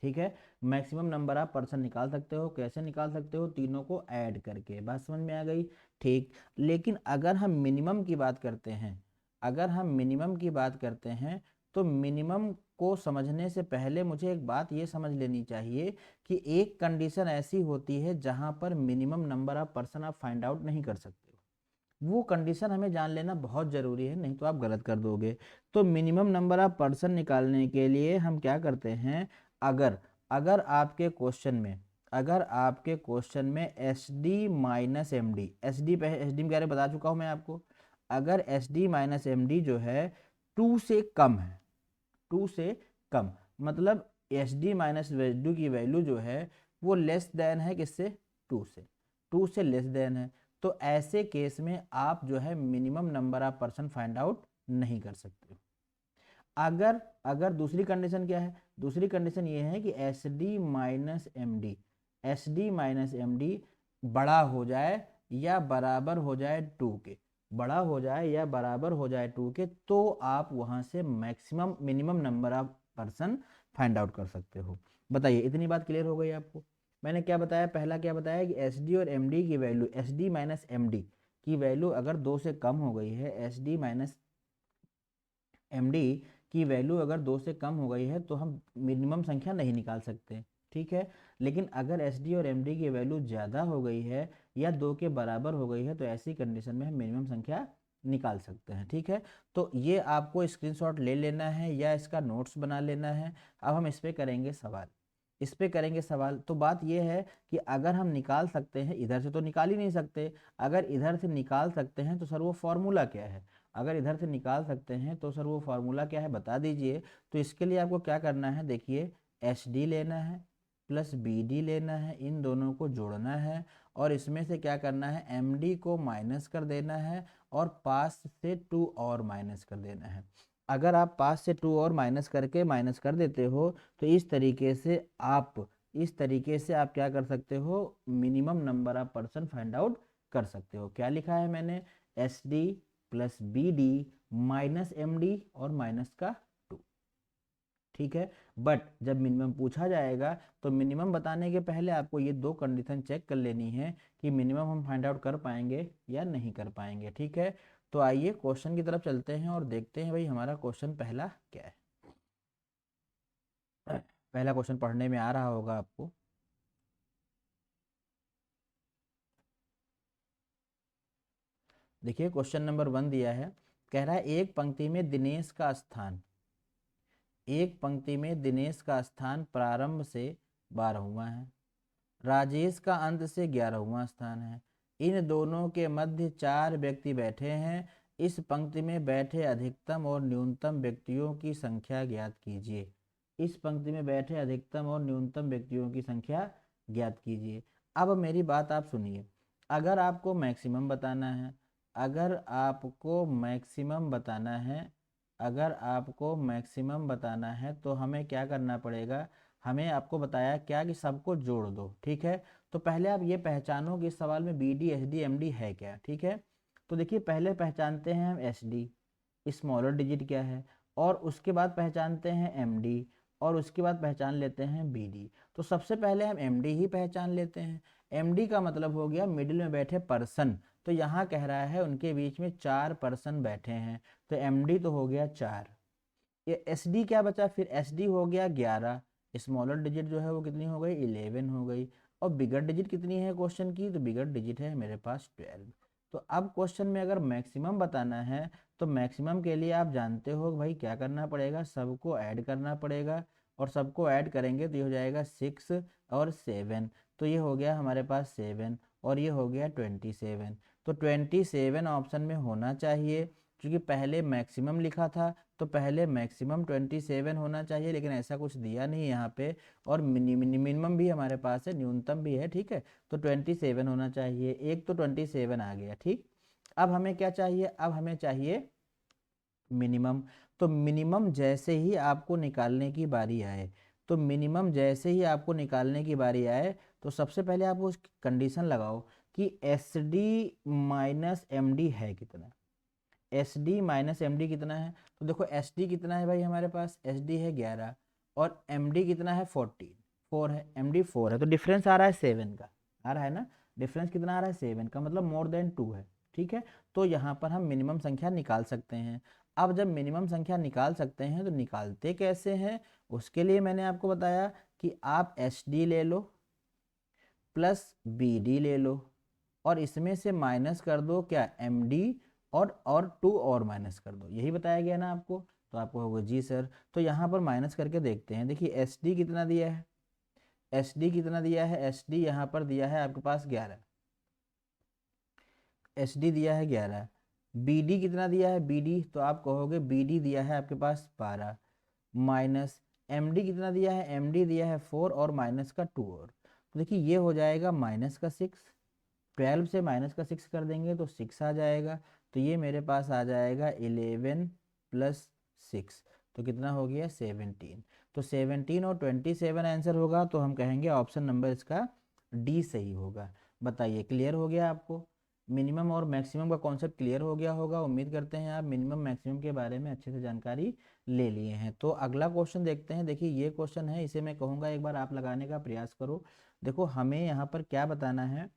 ठीक है, मैक्सिमम नंबर आप पर्सन निकाल सकते हो, कैसे निकाल सकते हो, तीनों को ऐड करके। बात समझ में आ गई, ठीक। लेकिन अगर हम मिनिमम की बात करते हैं, अगर हम मिनिमम की बात करते हैं, तो मिनिमम को समझने से पहले मुझे एक बात ये समझ लेनी चाहिए कि एक कंडीशन ऐसी होती है जहां पर मिनिमम नंबर ऑफ पर्सन आप फाइंड आउट नहीं कर सकते। वो कंडीशन हमें जान लेना बहुत ज़रूरी है, नहीं तो आप गलत कर दोगे। तो मिनिमम नंबर ऑफ पर्सन निकालने के लिए हम क्या करते हैं, अगर अगर आपके क्वेश्चन में, अगर आपके क्वेश्चन में S D minus M D, S D में बता चुका हूँ मैं आपको, अगर S D minus M D जो है टू से कम है, टू से कम, मतलब S D minus S D की वैल्यू जो है वो लेस देन है किससे, टू से, टू से लेस देन है। तो ऐसे केस में आप जो है minimum number of person find out नहीं कर सकते। अगर अगर दूसरी कंडीशन क्या है, दूसरी कंडीशन ये है कि S D minus M D, S D minus M D बड़ा हो जाए या बराबर हो जाए टू के, बड़ा हो जाए या बराबर हो जाए टू के, तो आप वहां से maximum minimum number of person find out कर सकते हो। बताइए इतनी बात क्लियर हो गई आपको। मैंने क्या बताया, पहला क्या बताया कि एस डी और एम डी की value, S D minus M D की वैल्यू अगर दो से कम हो गई है, S D minus M D की वैल्यू अगर दो से कम हो गई है तो हम मिनिमम संख्या नहीं निकाल सकते। ठीक है, लेकिन अगर एस डी और एम डी की वैल्यू ज़्यादा हो गई है या दो के बराबर हो गई है तो ऐसी कंडीशन में हम मिनिमम संख्या निकाल सकते हैं। ठीक है, तो ये आपको स्क्रीनशॉट ले लेना है या इसका नोट्स बना लेना है। अब हम इस पर करेंगे सवाल, इस पे करेंगे सवाल। तो बात यह है कि अगर हम निकाल सकते हैं, इधर से तो निकाल ही नहीं सकते, अगर इधर से निकाल सकते हैं तो सर वो फॉर्मूला क्या है, अगर इधर से निकाल सकते हैं तो सर वो फार्मूला क्या है बता दीजिए। तो इसके लिए आपको क्या करना है, देखिए एच डी लेना है प्लस बी डी लेना है, इन दोनों को जोड़ना है और इसमें से क्या करना है, एम डी को माइनस कर देना है और पास से 2 और माइनस कर देना है। अगर आप पास से 2 और माइनस कर देते हो तो इस तरीके से आप क्या कर सकते हो, minimum number of person find out कर सकते हो। क्या लिखा है मैंने, S D plus B D minus M D और माइनस का 2, ठीक है। बट जब मिनिमम पूछा जाएगा तो मिनिमम बताने के पहले आपको ये 2 कंडीशन चेक कर लेनी है कि मिनिमम हम फाइंड आउट कर पाएंगे या नहीं कर पाएंगे, ठीक है। तो आइए क्वेश्चन की तरफ चलते हैं और देखते हैं भाई हमारा क्वेश्चन पहला क्या है। पहला क्वेश्चन पढ़ने में आ रहा होगा आपको। देखिए क्वेश्चन नंबर 1 दिया है, कह रहा है एक पंक्ति में दिनेश का स्थान प्रारंभ से 12वां है, राजेश का अंत से 11वां स्थान है। इन दोनों के मध्य 4 व्यक्ति बैठे हैं। इस पंक्ति में बैठे अधिकतम और न्यूनतम व्यक्तियों की संख्या ज्ञात कीजिए। इस पंक्ति में बैठे अधिकतम और न्यूनतम व्यक्तियों की संख्या ज्ञात कीजिए। अब मेरी बात आप सुनिए, अगर आपको मैक्सिमम बताना है, तो हमें क्या करना पड़ेगा, हमें आपको बताया क्या कि सबको जोड़ दो, ठीक है। तो पहले आप ये पहचानो कि इस सवाल में B D H D M D है क्या, ठीक है। तो देखिए पहले पहचानते हैं हम एच डी, स्मॉलर डिजिट क्या है, और उसके बाद पहचानते हैं एम डी, और उसके बाद पहचान लेते हैं बी डी। तो सबसे पहले हम एम डी ही पहचान लेते हैं। एम डी का मतलब हो गया मिडिल में बैठे पर्सन, तो यहाँ कह रहा है उनके बीच में 4 पर्सन बैठे हैं, तो एम डी तो हो गया 4। ये एस डी क्या बचा, फिर एस डी हो गया 11, स्मॉलर डिजिट जो है वो कितनी हो गई, 11 हो गई, और बिगर डिजिट कितनी है क्वेश्चन की, तो बिगर डिजिट है मेरे पास 12। तो अब क्वेश्चन में अगर मैक्सिमम बताना है तो मैक्सिमम के लिए आप जानते हो भाई क्या करना पड़ेगा, सबको ऐड करना पड़ेगा, और सबको ऐड करेंगे तो ये हो जाएगा 6 और 7, तो ये हो गया हमारे पास 7 और ये हो गया 27। तो 27 ऑप्शन में होना चाहिए, क्योंकि पहले मैक्सिमम लिखा था तो पहले मैक्सिमम 27 होना चाहिए, लेकिन ऐसा कुछ दिया नहीं यहाँ पे, और मिनिमम भी हमारे पास है, न्यूनतम भी है, ठीक है। तो 27 होना चाहिए, एक तो 27 आ गया, ठीक। अब हमें क्या चाहिए, अब हमें चाहिए मिनिमम। तो मिनिमम जैसे ही आपको निकालने की बारी आए, तो सबसे पहले आप उस कंडीशन लगाओ कि S D minus M D है कितना, S D minus M D कितना है। तो देखो एस डी कितना है भाई हमारे पास, एस डी है 11 और एम डी कितना है 14, 4 है, एम डी 4 है, तो डिफरेंस आ रहा है 7 का, आ रहा है ना, डिफरेंस कितना आ रहा है 7 का, मतलब मोर देन 2 है, ठीक है। तो यहाँ पर हम मिनिमम संख्या निकाल सकते हैं। अब जब मिनिमम संख्या निकाल सकते हैं तो निकालते कैसे हैं, उसके लिए मैंने आपको बताया कि आप एस डी ले लो प्लस बी डी ले लो, और इसमें से माइनस कर दो क्या, एम डी, और 2 और माइनस कर दो, यही बताया गया ना आपको। तो आपको होगा जी सर। तो यहाँ पर माइनस करके देखते हैं, देखिए एस डी कितना दिया है, एस डी यहाँ पर दिया है आपके पास 11, एस डी दिया है 11, बी डी कितना दिया है, बी डी तो आप कहोगे बी डी दिया है आपके पास 12, माइनस एम डी कितना दिया है, एम डी दिया है 4 और माइनस का 2 और, तो देखिए ये हो जाएगा माइनस का 6, 12 से माइनस का 6 कर देंगे तो 6 आ जाएगा, तो ये मेरे पास आ जाएगा 11 प्लस 6, तो कितना हो गया 17। तो 17 और 27 आंसर होगा, तो हम कहेंगे ऑप्शन नंबर इसका डी सही होगा। बताइए क्लियर हो गया आपको, मिनिमम और मैक्सिमम का कॉन्सेप्ट क्लियर हो गया होगा। उम्मीद करते हैं आप मिनिमम मैक्सिमम के बारे में अच्छे से जानकारी ले लिए हैं। तो अगला क्वेश्चन देखते हैं। देखिए ये क्वेश्चन है, इसे मैं कहूँगा एक बार आप लगाने का प्रयास करो। देखो हमें यहाँ पर क्या बताना है,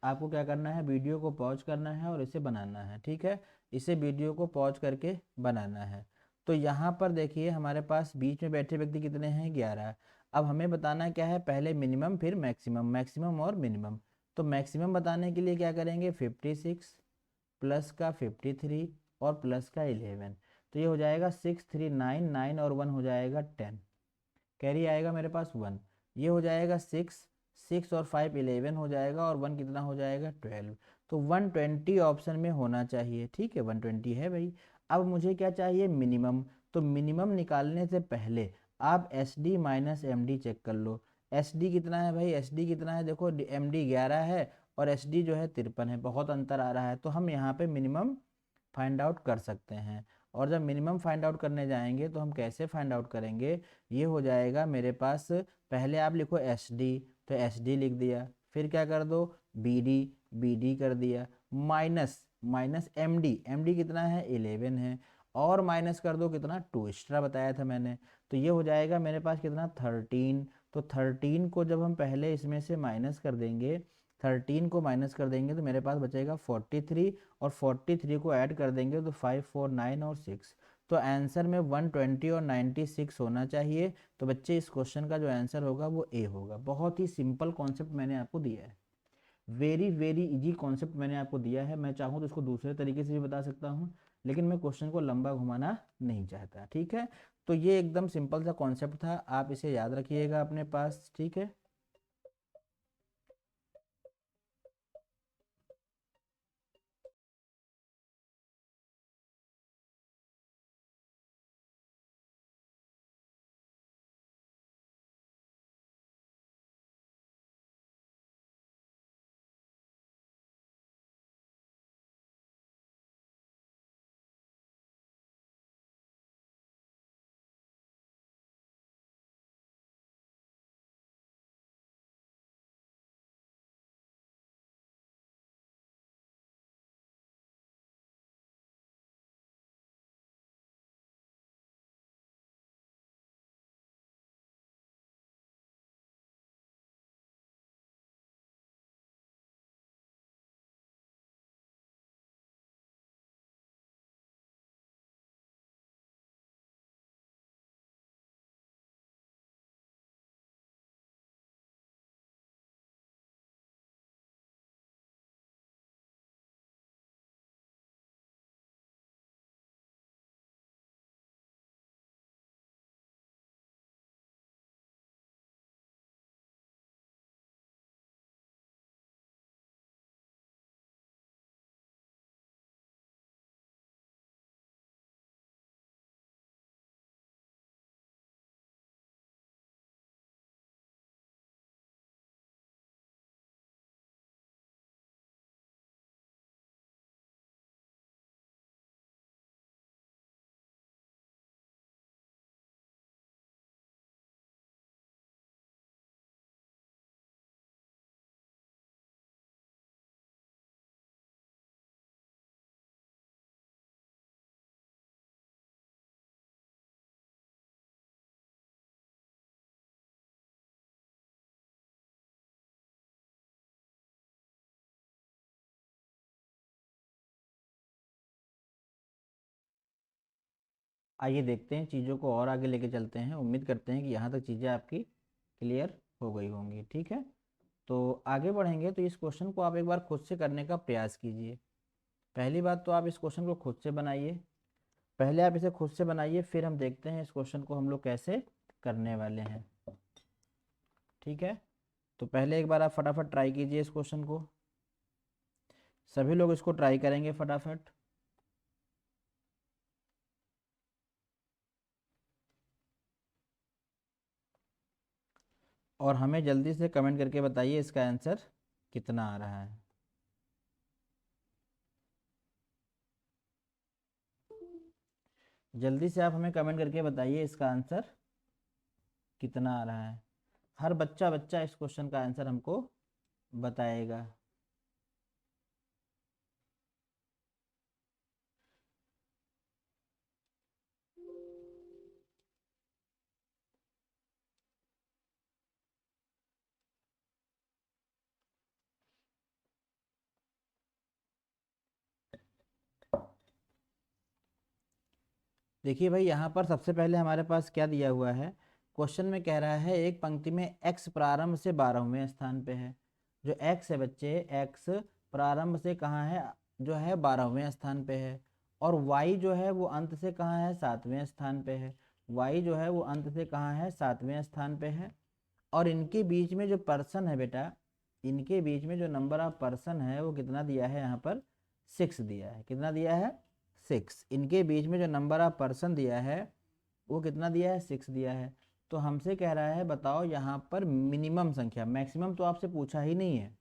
आपको क्या करना है, वीडियो को पॉज करना है और इसे बनाना है, ठीक है। इसे वीडियो को पॉज करके बनाना है। तो यहाँ पर देखिए हमारे पास बीच में बैठे व्यक्ति कितने हैं, 11। अब हमें बताना क्या है, पहले मिनिमम फिर मैक्सिमम, मैक्सिमम और मिनिमम। तो मैक्सिमम बताने के लिए क्या करेंगे, 56 प्लस का 53 और प्लस का 11, तो ये हो जाएगा 6 3 9, 9 और 1 हो जाएगा 10, कैरी आएगा मेरे पास 1, ये हो जाएगा 6 6 और 5 11 हो जाएगा, और 1 कितना हो जाएगा 12। तो 120 ऑप्शन में होना चाहिए, ठीक है 120 है भाई। अब मुझे क्या चाहिए, मिनिमम। तो मिनिमम निकालने से पहले आप S D minus M D check कर लो। एस डी कितना है भाई, एस डी कितना है, देखो एम डी 11 है और एस डी जो है 53 है, बहुत अंतर आ रहा है। तो हम यहाँ पे मिनिमम फाइंड आउट कर सकते हैं। और जब मिनिमम फाइंड आउट करने जाएंगे तो हम कैसे फाइंड आउट करेंगे, ये हो जाएगा मेरे पास, पहले आप लिखो एस डी, तो एस डी लिख दिया, फिर क्या कर दो बी डी कर दिया, माइनस माइनस एम डी कितना है 11 है, और माइनस कर दो कितना 2 एक्स्ट्रा बताया था मैंने, तो ये हो जाएगा मेरे पास कितना 13। तो 13 को जब हम पहले इसमें से माइनस कर देंगे, 13 को माइनस कर देंगे तो मेरे पास बचेगा 43, और 43 को ऐड कर देंगे तो 5 4 9 और 6, तो आंसर में 120 और 96 होना चाहिए। तो बच्चे इस क्वेश्चन का जो आंसर होगा वो ए होगा। बहुत ही सिंपल कॉन्सेप्ट मैंने आपको दिया है, वेरी वेरी इजी कॉन्सेप्ट मैंने आपको दिया है। मैं चाहूँ तो इसको दूसरे तरीके से भी बता सकता हूँ, लेकिन मैं क्वेश्चन को लंबा घुमाना नहीं चाहता, ठीक है। तो ये एकदम सिंपल सा कॉन्सेप्ट था, आप इसे याद रखिएगा अपने पास, ठीक है। आइए देखते हैं, चीज़ों को और आगे लेके चलते हैं। उम्मीद करते हैं कि यहाँ तक चीज़ें आपकी क्लियर हो गई होंगी, ठीक है। तो आगे बढ़ेंगे तो इस क्वेश्चन को आप एक बार खुद से करने का प्रयास कीजिए। पहली बात तो आप इस क्वेश्चन को खुद से बनाइए, पहले आप इसे खुद से बनाइए, फिर हम देखते हैं इस क्वेश्चन को हम लोग कैसे करने वाले हैं, ठीक है। तो पहले एक बार आप फटाफट ट्राई कीजिए इस क्वेश्चन को, सभी लोग इसको ट्राई करेंगे फटाफट। और हमें जल्दी से कमेंट करके बताइए इसका आंसर कितना आ रहा है। जल्दी से आप हमें कमेंट करके बताइए इसका आंसर कितना आ रहा है। हर बच्चा बच्चा इस क्वेश्चन का आंसर हमको बताएगा। देखिए भाई, यहाँ पर सबसे पहले हमारे पास क्या दिया हुआ है, क्वेश्चन में कह रहा है एक पंक्ति में x प्रारंभ से 12वें स्थान पे है। जो x है बच्चे, x प्रारंभ से कहाँ है, जो है 12वें स्थान पे है। और y जो है वो अंत से कहाँ है, 7वें स्थान पे है। y जो है वो अंत से कहाँ है, 7वें स्थान पे है। और इनके बीच में जो पर्सन है बेटा, इनके बीच में जो नंबर ऑफ पर्सन है वो कितना दिया है, यहाँ पर 6 दिया है। कितना दिया है, 6। इनके बीच में जो नंबर ऑफ पर्सन दिया है वो कितना दिया है, 6 दिया है। तो हमसे कह रहा है बताओ यहाँ पर मिनिमम संख्या, मैक्सिमम तो आपसे पूछा ही नहीं है,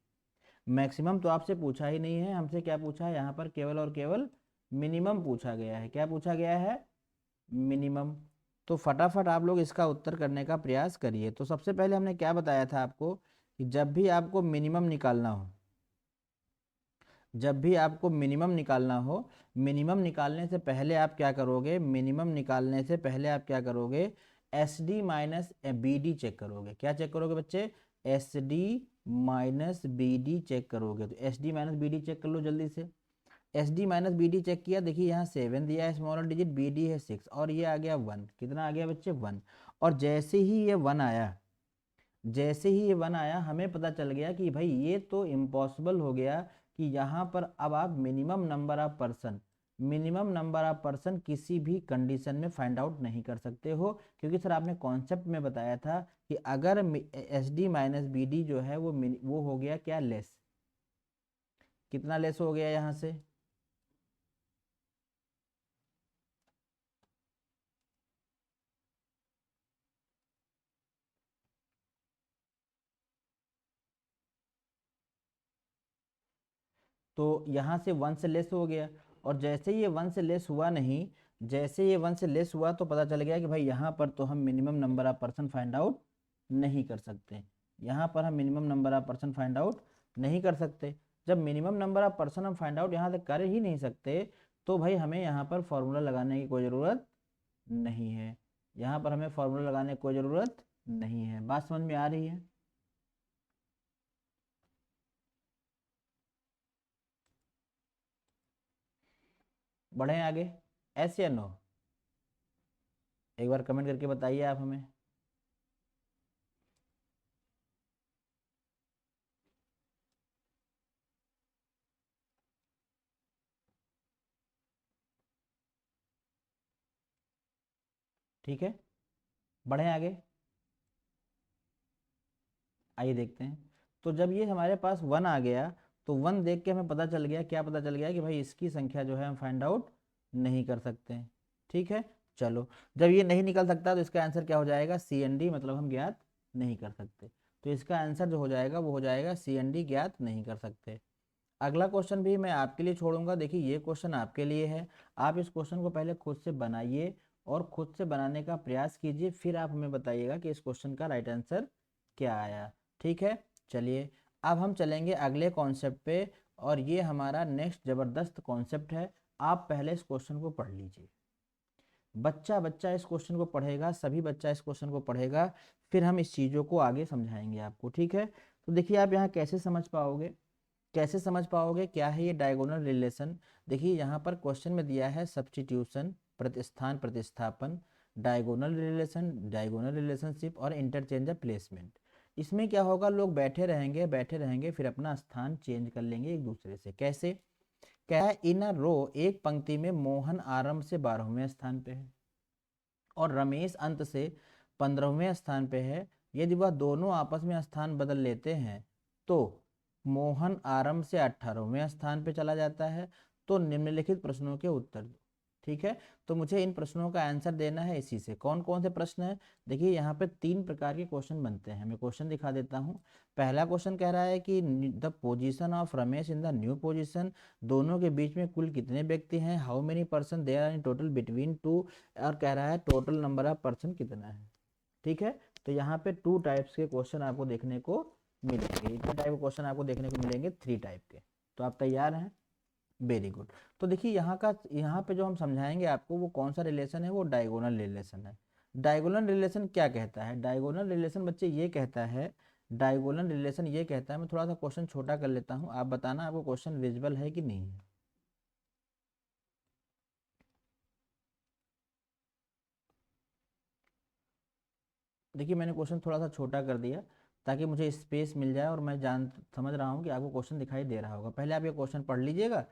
मैक्सिमम तो आपसे पूछा ही नहीं है, हमसे क्या पूछा है यहाँ पर, केवल और केवल मिनिमम पूछा गया है। क्या पूछा गया है? मिनिमम। तो फटाफट आप लोग इसका उत्तर करने का प्रयास करिए। तो सबसे पहले हमने क्या बताया था आपको कि जब भी आपको मिनिमम निकालना हो, जब भी आपको मिनिमम निकालना हो, मिनिमम निकालने से पहले आप क्या करोगे, मिनिमम निकालने से पहले आप क्या करोगे, S D minus B D check करोगे। क्या चेक करोगे बच्चे? S D minus B D check करोगे। तो S D minus B D check कर लो जल्दी से। S D minus B D check किया, देखिए यहाँ 7 दिया है स्मॉलर डिजिट, बी डी है 6 और ये आ गया 1। कितना आ गया बच्चे? 1। और जैसे ही ये 1 आया, जैसे ही ये 1 आया, हमें पता चल गया कि भाई ये तो इम्पॉसिबल हो गया कि यहाँ पर अब आप minimum number of person, minimum number of person किसी भी कंडीशन में फाइंड आउट नहीं कर सकते हो, क्योंकि सर आपने कॉन्सेप्ट में बताया था कि अगर S D minus B D जो है वो हो गया क्या? लेस। कितना लेस हो गया यहाँ से? तो यहाँ से 1 से लेस हो गया, और जैसे ही ये 1 से लेस हुआ नहीं, जैसे ये 1 से लेस हुआ तो पता चल गया कि भाई यहाँ पर तो हम minimum number of person find out नहीं कर सकते, यहाँ पर हम minimum number of person find out नहीं कर सकते। जब मिनिमम नंबर ऑफ पर्सन हम फाइंड आउट यहाँ से कर ही नहीं सकते, तो भाई हमें यहाँ पर फॉर्मूला लगाने की कोई ज़रूरत नहीं है, यहाँ पर हमें फॉर्मूला लगाने की कोई ज़रूरत नहीं है। बात समझ में आ रही है? बढ़ें आगे, एस या नो? एक बार कमेंट करके बताइए आप हमें। ठीक है, बढ़ें आगे, आइए देखते हैं। तो जब ये हमारे पास 1 आ गया, तो 1 देख के हमें पता चल गया, क्या पता चल गया कि भाई इसकी संख्या जो है हम फाइंड आउट नहीं कर सकते हैं। ठीक है, चलो, जब ये नहीं निकल सकता तो इसका आंसर क्या हो जाएगा? सी एन डी, मतलब हम ज्ञात नहीं कर सकते। तो इसका आंसर जो हो जाएगा वो हो जाएगा सी एन डी, ज्ञात नहीं कर सकते। अगला क्वेश्चन भी मैं आपके लिए छोड़ूंगा। देखिए ये क्वेश्चन आपके लिए है, आप इस क्वेश्चन को पहले खुद से बनाइए और खुद से बनाने का प्रयास कीजिए, फिर आप हमें बताइएगा कि इस क्वेश्चन का राइट आंसर क्या आया। ठीक है, चलिए अब हम चलेंगे अगले कॉन्सेप्ट पे, और ये हमारा नेक्स्ट ज़बरदस्त कॉन्सेप्ट है। आप पहले इस क्वेश्चन को पढ़ लीजिए, बच्चा बच्चा इस क्वेश्चन को पढ़ेगा, सभी बच्चा इस क्वेश्चन को पढ़ेगा, फिर हम इस चीज़ों को आगे समझाएंगे आपको। ठीक है, तो देखिए आप यहाँ कैसे समझ पाओगे, कैसे समझ पाओगे क्या है ये डायगोनल रिलेशन? देखिए यहाँ पर क्वेश्चन में दिया है सब्स्टिट्यूशन, प्रतिस्थान प्रतिस्थापन, डायगोनल रिलेशन, डायगोनल रिलेशनशिप और इंटरचेंज ऑफ प्लेसमेंट। इसमें क्या होगा, लोग बैठे रहेंगे, बैठे रहेंगे, फिर अपना स्थान चेंज कर लेंगे एक दूसरे से। कैसे? क्या है, इन अ रो, एक पंक्ति में मोहन आरंभ से 12वें स्थान पे है और रमेश अंत से 15वें स्थान पे है। यदि वह दोनों आपस में स्थान बदल लेते हैं तो मोहन आरंभ से 18वें स्थान पे चला जाता है। तो निम्नलिखित प्रश्नों के उत्तर दो। ठीक है, तो मुझे इन प्रश्नों का आंसर देना है इसी से। कौन कौन से प्रश्न है? देखिए यहाँ पे 3 प्रकार के क्वेश्चन बनते हैं, मैं क्वेश्चन दिखा देता हूँ। पहला क्वेश्चन कह रहा है कि the position of Ramesh in the new position, दोनों के बीच में कुल कितने व्यक्ति हैं, how many person there are in total between two, और कह रहा है टोटल नंबर ऑफ पर्सन कितना है। ठीक है, तो यहाँ पे 2 टाइप्स के क्वेश्चन आपको देखने को मिलेंगे, इतने टाइप के क्वेश्चन आपको देखने को मिलेंगे, 3 टाइप के। तो आप तैयार हैं? Very good. तो देखिए यहाँ पे जो हम समझाएंगे आपको वो कौन सा रिलेशन है, वो डायगोनल रिलेशन है। डायगोनल रिलेशन क्या कहता है? डायगोनल रिलेशन बच्चे ये कहता है, डायगोनल रिलेशन ये कहता है, मैं थोड़ा सा क्वेश्चन छोटा कर लेता हूँ, आप बताना आपको क्वेश्चन विजिबल है कि नहीं है। देखिए मैंने क्वेश्चन थोड़ा सा छोटा कर दिया ताकि मुझे स्पेस मिल जाए, और मैं जान समझ रहा हूँ कि आपको क्वेश्चन दिखाई दे रहा होगा। पहले आप ये क्वेश्चन पढ़ लीजिएगा,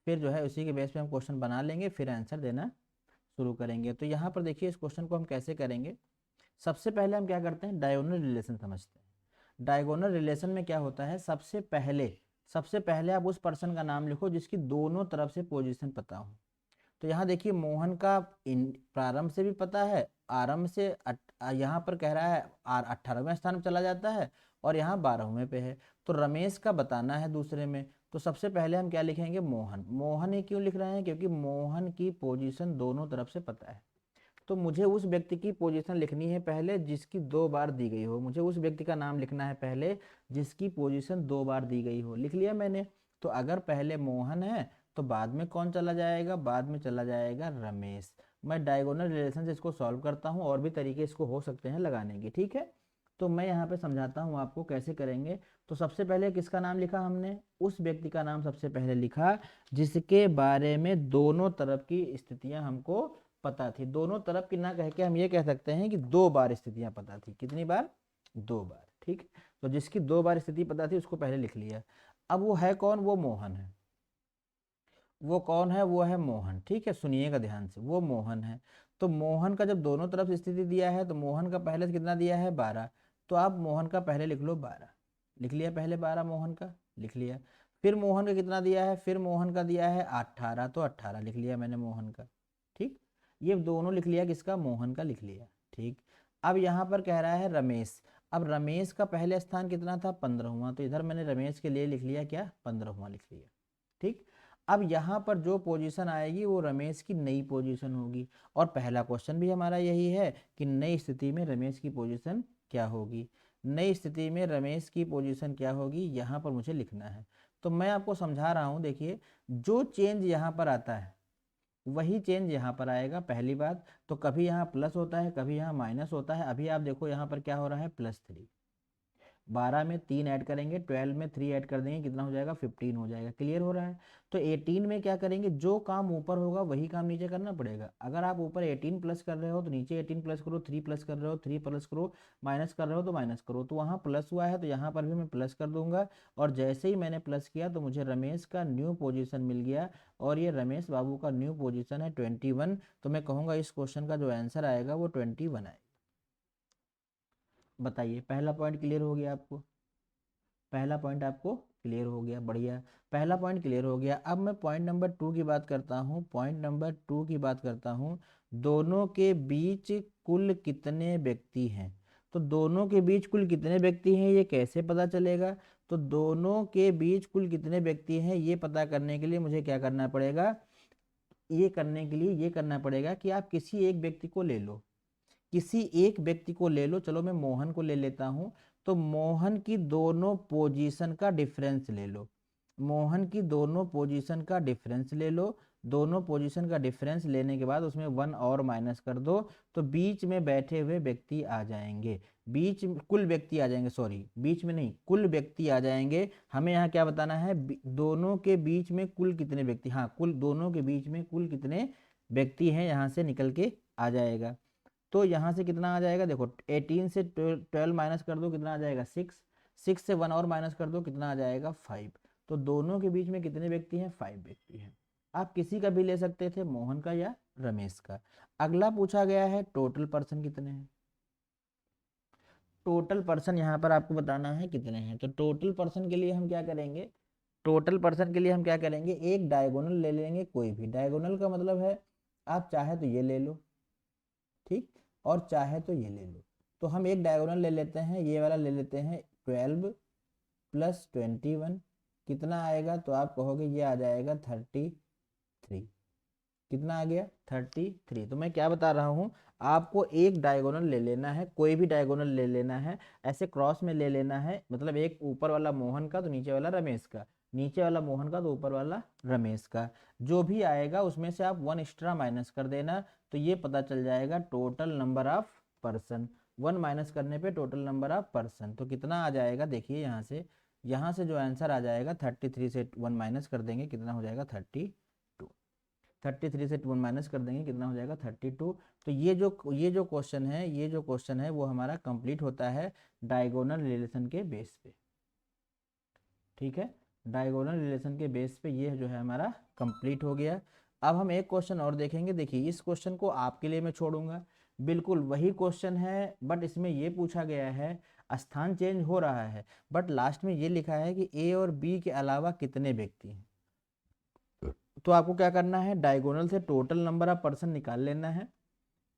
फिर जो है उसी के बेस पे हम क्वेश्चन बना लेंगे, फिर आंसर देना शुरू करेंगे। तो यहाँ पर देखिए इस क्वेश्चन को हम कैसे करेंगे। सबसे पहले हम क्या करते हैं, डायगोनल रिलेशन समझते हैं। डायगोनल रिलेशन में क्या होता है, सबसे पहले आप उस पर्सन का नाम लिखो जिसकी दोनों तरफ से पोजीशन पता हो। तो यहाँ देखिए मोहन का प्रारंभ से भी पता है, आरंभ से यहाँ पर कह रहा है 18वें स्थान पर चला जाता है और यहाँ 12वें पे है। तो रमेश का बताना है दूसरे में। तो सबसे पहले हम क्या लिखेंगे, मोहन। मोहन ही क्यों लिख रहे हैं, क्योंकि मोहन की पोजीशन दोनों तरफ से पता है। तो मुझे उस व्यक्ति की पोजीशन लिखनी है पहले जिसकी 2 बार दी गई हो। मुझे उस व्यक्ति का नाम लिखना है पहले जिसकी पोजीशन 2 बार दी गई हो। लिख लिया मैंने। तो अगर पहले मोहन है तो बाद में कौन चला जाएगा, बाद में चला जाएगा रमेश। मैं डायगोनल रिलेशन से इसको सॉल्व करता हूँ, और भी तरीके इसको हो सकते हैं लगाने के, ठीक है। तो मैं यहाँ पे समझाता हूँ आपको कैसे करेंगे। तो सबसे पहले किसका नाम लिखा हमने, उस व्यक्ति का नाम सबसे पहले लिखा जिसके बारे में दोनों तरफ की स्थितियां हमको पता थी। दोनों तरफ की ना कह के हम ये कह सकते हैं कि 2 बार स्थितियां पता थी। कितनी बार, 2 बार, ठीक। तो जिसकी 2 बार स्थिति पता थी उसको पहले लिख लिया। अब वो है कौन, वो मोहन है। वो कौन है, वो है मोहन, ठीक है। सुनिएगा ध्यान से, वो मोहन है। तो मोहन का जब दोनों तरफ स्थिति दिया है तो मोहन का पहले से कितना दिया है, 12। तो आप मोहन का पहले लिख लो 12। लिख लिया पहले 12 मोहन का, लिख लिया। फिर मोहन का कितना दिया है, फिर मोहन का दिया है 18, तो 18 लिख लिया मैंने मोहन का, ठीक। ये दोनों लिख लिया, किसका, मोहन का लिख लिया, ठीक। अब यहाँ पर कह रहा है रमेश। अब रमेश का पहले स्थान कितना था, 15वां। तो इधर मैंने रमेश के लिए लिख लिया क्या, 15वां लिख लिया, ठीक। अब यहाँ पर जो पोजीशन आएगी वो रमेश की नई पोजीशन होगी। और पहला क्वेश्चन भी हमारा यही है कि नई स्थिति में रमेश की पोजीशन क्या होगी। नई स्थिति में रमेश की पोजीशन क्या होगी, यहाँ पर मुझे लिखना है। तो मैं आपको समझा रहा हूँ, देखिए जो चेंज यहाँ पर आता है वही चेंज यहाँ पर आएगा, पहली बात। तो कभी यहाँ प्लस होता है, कभी यहाँ माइनस होता है। अभी आप देखो यहाँ पर क्या हो रहा है, +3। 12 में 3 ऐड करेंगे, 12 में 3 ऐड कर देंगे, कितना हो जाएगा, 15 हो जाएगा। क्लियर हो रहा है। तो 18 में क्या करेंगे, जो काम ऊपर होगा वही काम नीचे करना पड़ेगा। अगर आप ऊपर 18 प्लस कर रहे हो तो नीचे 18 प्लस करो, 3 प्लस कर रहे हो 3 प्लस करो, माइनस कर रहे हो तो माइनस करो। तो वहाँ प्लस हुआ है तो यहाँ पर भी मैं प्लस कर दूंगा। और जैसे ही मैंने प्लस किया तो मुझे रमेश का न्यू पोजिशन मिल गया, और ये रमेश बाबू का न्यू पोजिशन है 21। तो मैं कहूँगा इस क्वेश्चन का जो आंसर आएगा वो 21 आएगा। बताइए, पहला पॉइंट क्लियर हो गया आपको, पहला पॉइंट आपको क्लियर हो गया, बढ़िया। पहला पॉइंट क्लियर हो गया। अब मैं पॉइंट नंबर 2 की बात करता हूँ, पॉइंट नंबर 2 की बात करता हूँ। दोनों के बीच कुल कितने व्यक्ति हैं। तो दोनों के बीच कुल कितने व्यक्ति हैं ये कैसे पता चलेगा। तो दोनों के बीच कुल कितने व्यक्ति हैं ये पता करने के लिए मुझे क्या करना पड़ेगा, ये करने के लिए ये करना पड़ेगा कि आप किसी एक व्यक्ति को ले लो, किसी एक व्यक्ति को ले लो। चलो मैं मोहन को ले लेता हूं। तो मोहन की दोनों पोजीशन का डिफरेंस ले लो, मोहन की दोनों पोजीशन का डिफरेंस ले लो। दोनों पोजीशन का डिफरेंस लेने के बाद उसमें 1 और माइनस कर दो, तो बीच में बैठे हुए व्यक्ति आ जाएंगे। कुल व्यक्ति आ जाएंगे, सॉरी बीच में नहीं, कुल व्यक्ति आ जाएंगे। हमें यहाँ क्या बताना है, दोनों के बीच में कुल कितने व्यक्ति, हाँ कुल दोनों के बीच में कुल कितने व्यक्ति हैं यहाँ से निकल के आ जाएगा। तो यहाँ से कितना आ जाएगा, देखो 18 से 12 माइनस कर दो, कितना आ जाएगा 6। 6 से 1 और माइनस कर दो, कितना आ जाएगा 5। तो दोनों के बीच में कितने व्यक्ति हैं, 5 व्यक्ति हैं। आप किसी का भी ले सकते थे, मोहन का या रमेश का। अगला पूछा गया है टोटल पर्सन कितने हैं। टोटल पर्सन यहाँ पर आपको बताना है कितने हैं। तो टोटल पर्सन के लिए हम क्या करेंगे, टोटल पर्सन के लिए हम क्या करेंगे, एक डायगोनल ले लेंगे। कोई भी डायगोनल का मतलब है आप चाहे तो ये ले लो, ठीक, और चाहे तो ये ले लो। तो हम एक डायगोनल ले लेते हैं, ये वाला ले लेते हैं। 12 + 21 कितना आएगा, तो आप कहोगे ये आ जाएगा 33। कितना आ गया, 33। तो मैं क्या बता रहा हूँ, आपको एक डायगोनल ले लेना है, कोई भी डायगोनल ले लेना है, ऐसे क्रॉस में ले लेना है। मतलब एक ऊपर वाला मोहन का तो नीचे वाला रमेश का, नीचे वाला मोहन का तो ऊपर वाला रमेश का। जो भी आएगा उसमें से आप 1 एक्स्ट्रा माइनस कर देना, तो ये पता चल जाएगा total number of person. 1 minus करने पे टोटल नंबर ऑफ पर्सन तो कितना आ जाएगा, देखिए यहाँ से जो आंसर आ जाएगा 33 से 1 माइनस कर देंगे, कितना हो जाएगा 32। 33 से 1 माइनस कर देंगे, कितना हो जाएगा 32। तो ये जो क्वेश्चन है वो हमारा कंप्लीट होता है डायगोनल रिलेशन के बेस पे, ठीक है। डायगोनल रिलेशन के बेस पे ये जो है हमारा कंप्लीट हो गया। अब हम एक क्वेश्चन और देखेंगे। देखिए इस क्वेश्चन को आपके लिए मैं छोड़ूंगा, बिल्कुल वही क्वेश्चन है, बट इसमें ये पूछा गया है स्थान चेंज हो रहा है, बट लास्ट में ये लिखा है कि ए और बी के अलावा कितने व्यक्ति हैं। तो आपको क्या करना है, डायगोनल से टोटल नंबर ऑफ पर्सन निकाल लेना है।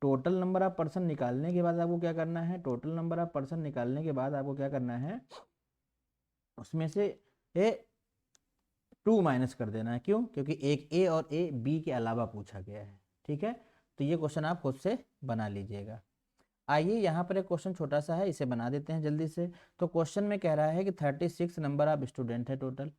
टोटल नंबर ऑफ पर्सन निकालने के बाद आपको क्या करना है, टोटल नंबर ऑफ पर्सन निकालने के बाद आपको क्या करना है, उसमें से ए 2 माइनस कर देना है। क्यों? क्योंकि एक ए और ए बी के अलावा पूछा गया है। ठीक है, तो ये क्वेश्चन आप खुद से बना लीजिएगा। आइए यहाँ पर एक क्वेश्चन छोटा सा है, इसे बना देते हैं जल्दी से। तो क्वेश्चन में कह रहा है कि 36 नंबर ऑफ स्टूडेंट है, टोटल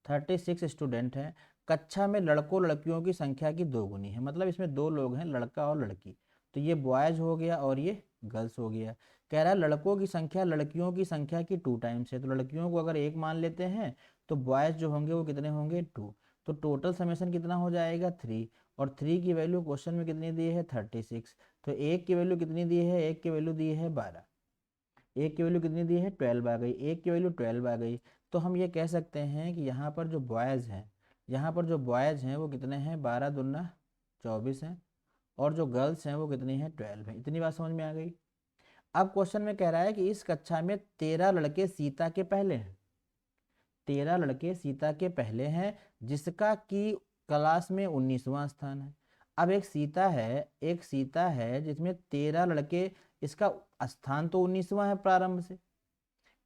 36 स्टूडेंट हैं। कक्षा में लड़कों लड़कियों की संख्या की 2 गुनी है, मतलब इसमें 2 लोग हैं, लड़का और लड़की। तो ये बॉयज हो गया और ये गर्ल्स हो गया। कह रहा है लड़कों की संख्या लड़कियों की संख्या की 2 टाइम्स है। तो लड़कियों को अगर 1 मान लेते हैं तो बॉयज जो होंगे वो कितने होंगे, 2। तो टोटल समेशन कितना हो जाएगा, 3। और 3 की वैल्यू क्वेश्चन में कितनी दी है, 36। तो 1 की वैल्यू कितनी दी है, 1 की वैल्यू दी है 12। 1 की वैल्यू कितनी दी है, 12 आ गई। 1 की वैल्यू 12 आ गई। तो हम ये कह सकते हैं कि यहाँ पर जो बॉयज़ हैं, यहाँ पर जो बॉयज़ हैं वो कितने हैं, 12 दूना 24 हैं। और जो गर्ल्स हैं वो कितनी हैं, 12 हैं। इतनी बात समझ में आ गई। अब क्वेश्चन में कह रहा है कि इस कक्षा में 13 लड़के सीता के पहले हैं। 13 लड़के सीता के पहले हैं, जिसका कि क्लास में 19वां स्थान है। अब एक सीता है जिसमें 13 लड़के, इसका स्थान तो 19वां है प्रारंभ से,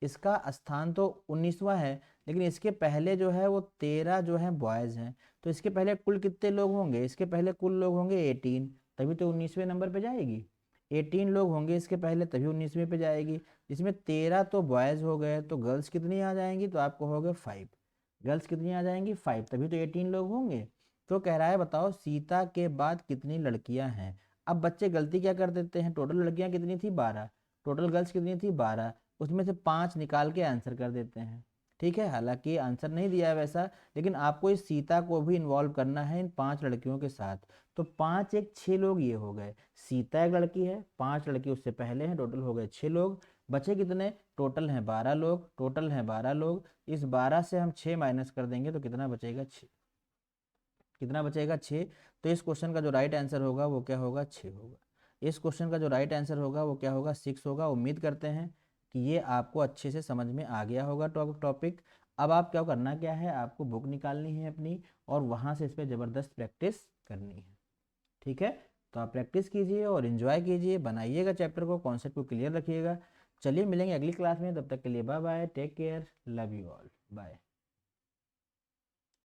इसका स्थान तो 19वां है, लेकिन इसके पहले जो है वो 13 जो है बॉयज़ हैं। तो इसके पहले कुल कितने लोग होंगे, इसके पहले कुल लोग होंगे 18, तभी तो 19वें नंबर पे जाएगी। 18 लोग होंगे इसके पहले, तभी 19वें पे जाएगी। इसमें 13 तो बॉयज़ हो गए, तो गर्ल्स कितनी आ जाएंगी, तो आपको हो गए 5। गर्ल्स कितनी आ जाएंगी, 5, तभी तो 18 लोग होंगे। तो कह रहा है बताओ सीता के बाद कितनी लड़कियां हैं। अब बच्चे गलती क्या कर देते हैं, टोटल लड़कियां कितनी थी, 12। टोटल गर्ल्स कितनी थी, 12। उसमें से 5 निकाल के आंसर कर देते हैं। ठीक है, हालांकि आंसर नहीं दिया है वैसा, लेकिन आपको इस सीता को भी इन्वॉल्व करना है इन 5 लड़कियों के साथ। तो 5 एक 6 लोग ये हो गए। सीता एक लड़की है, 5 लड़की उससे पहले हैं, टोटल हो गए 6 लोग। बचे कितने, टोटल हैं 12 लोग, टोटल हैं 12 लोग। इस 12 से हम 6 माइनस कर देंगे तो कितना बचेगा, 6। कितना बचेगा, 6। तो इस क्वेश्चन का जो राइट आंसर होगा वो क्या होगा, 6 होगा। इस क्वेश्चन का जो राइट आंसर होगा वो क्या होगा, 6 होगा। उम्मीद करते हैं कि ये आपको अच्छे से समझ में आ गया होगा टॉपिक। अब आप क्या करना, क्या है आपको बुक निकालनी है अपनी, और वहाँ से इस पर ज़बरदस्त प्रैक्टिस करनी है। ठीक है, तो आप प्रैक्टिस कीजिए और इन्जॉय कीजिए, बनाइएगा चैप्टर को, कॉन्सेप्ट को क्लियर रखिएगा। चलिए मिलेंगे अगली क्लास में, तब तक के लिए bye bye, take care, love you all, bye.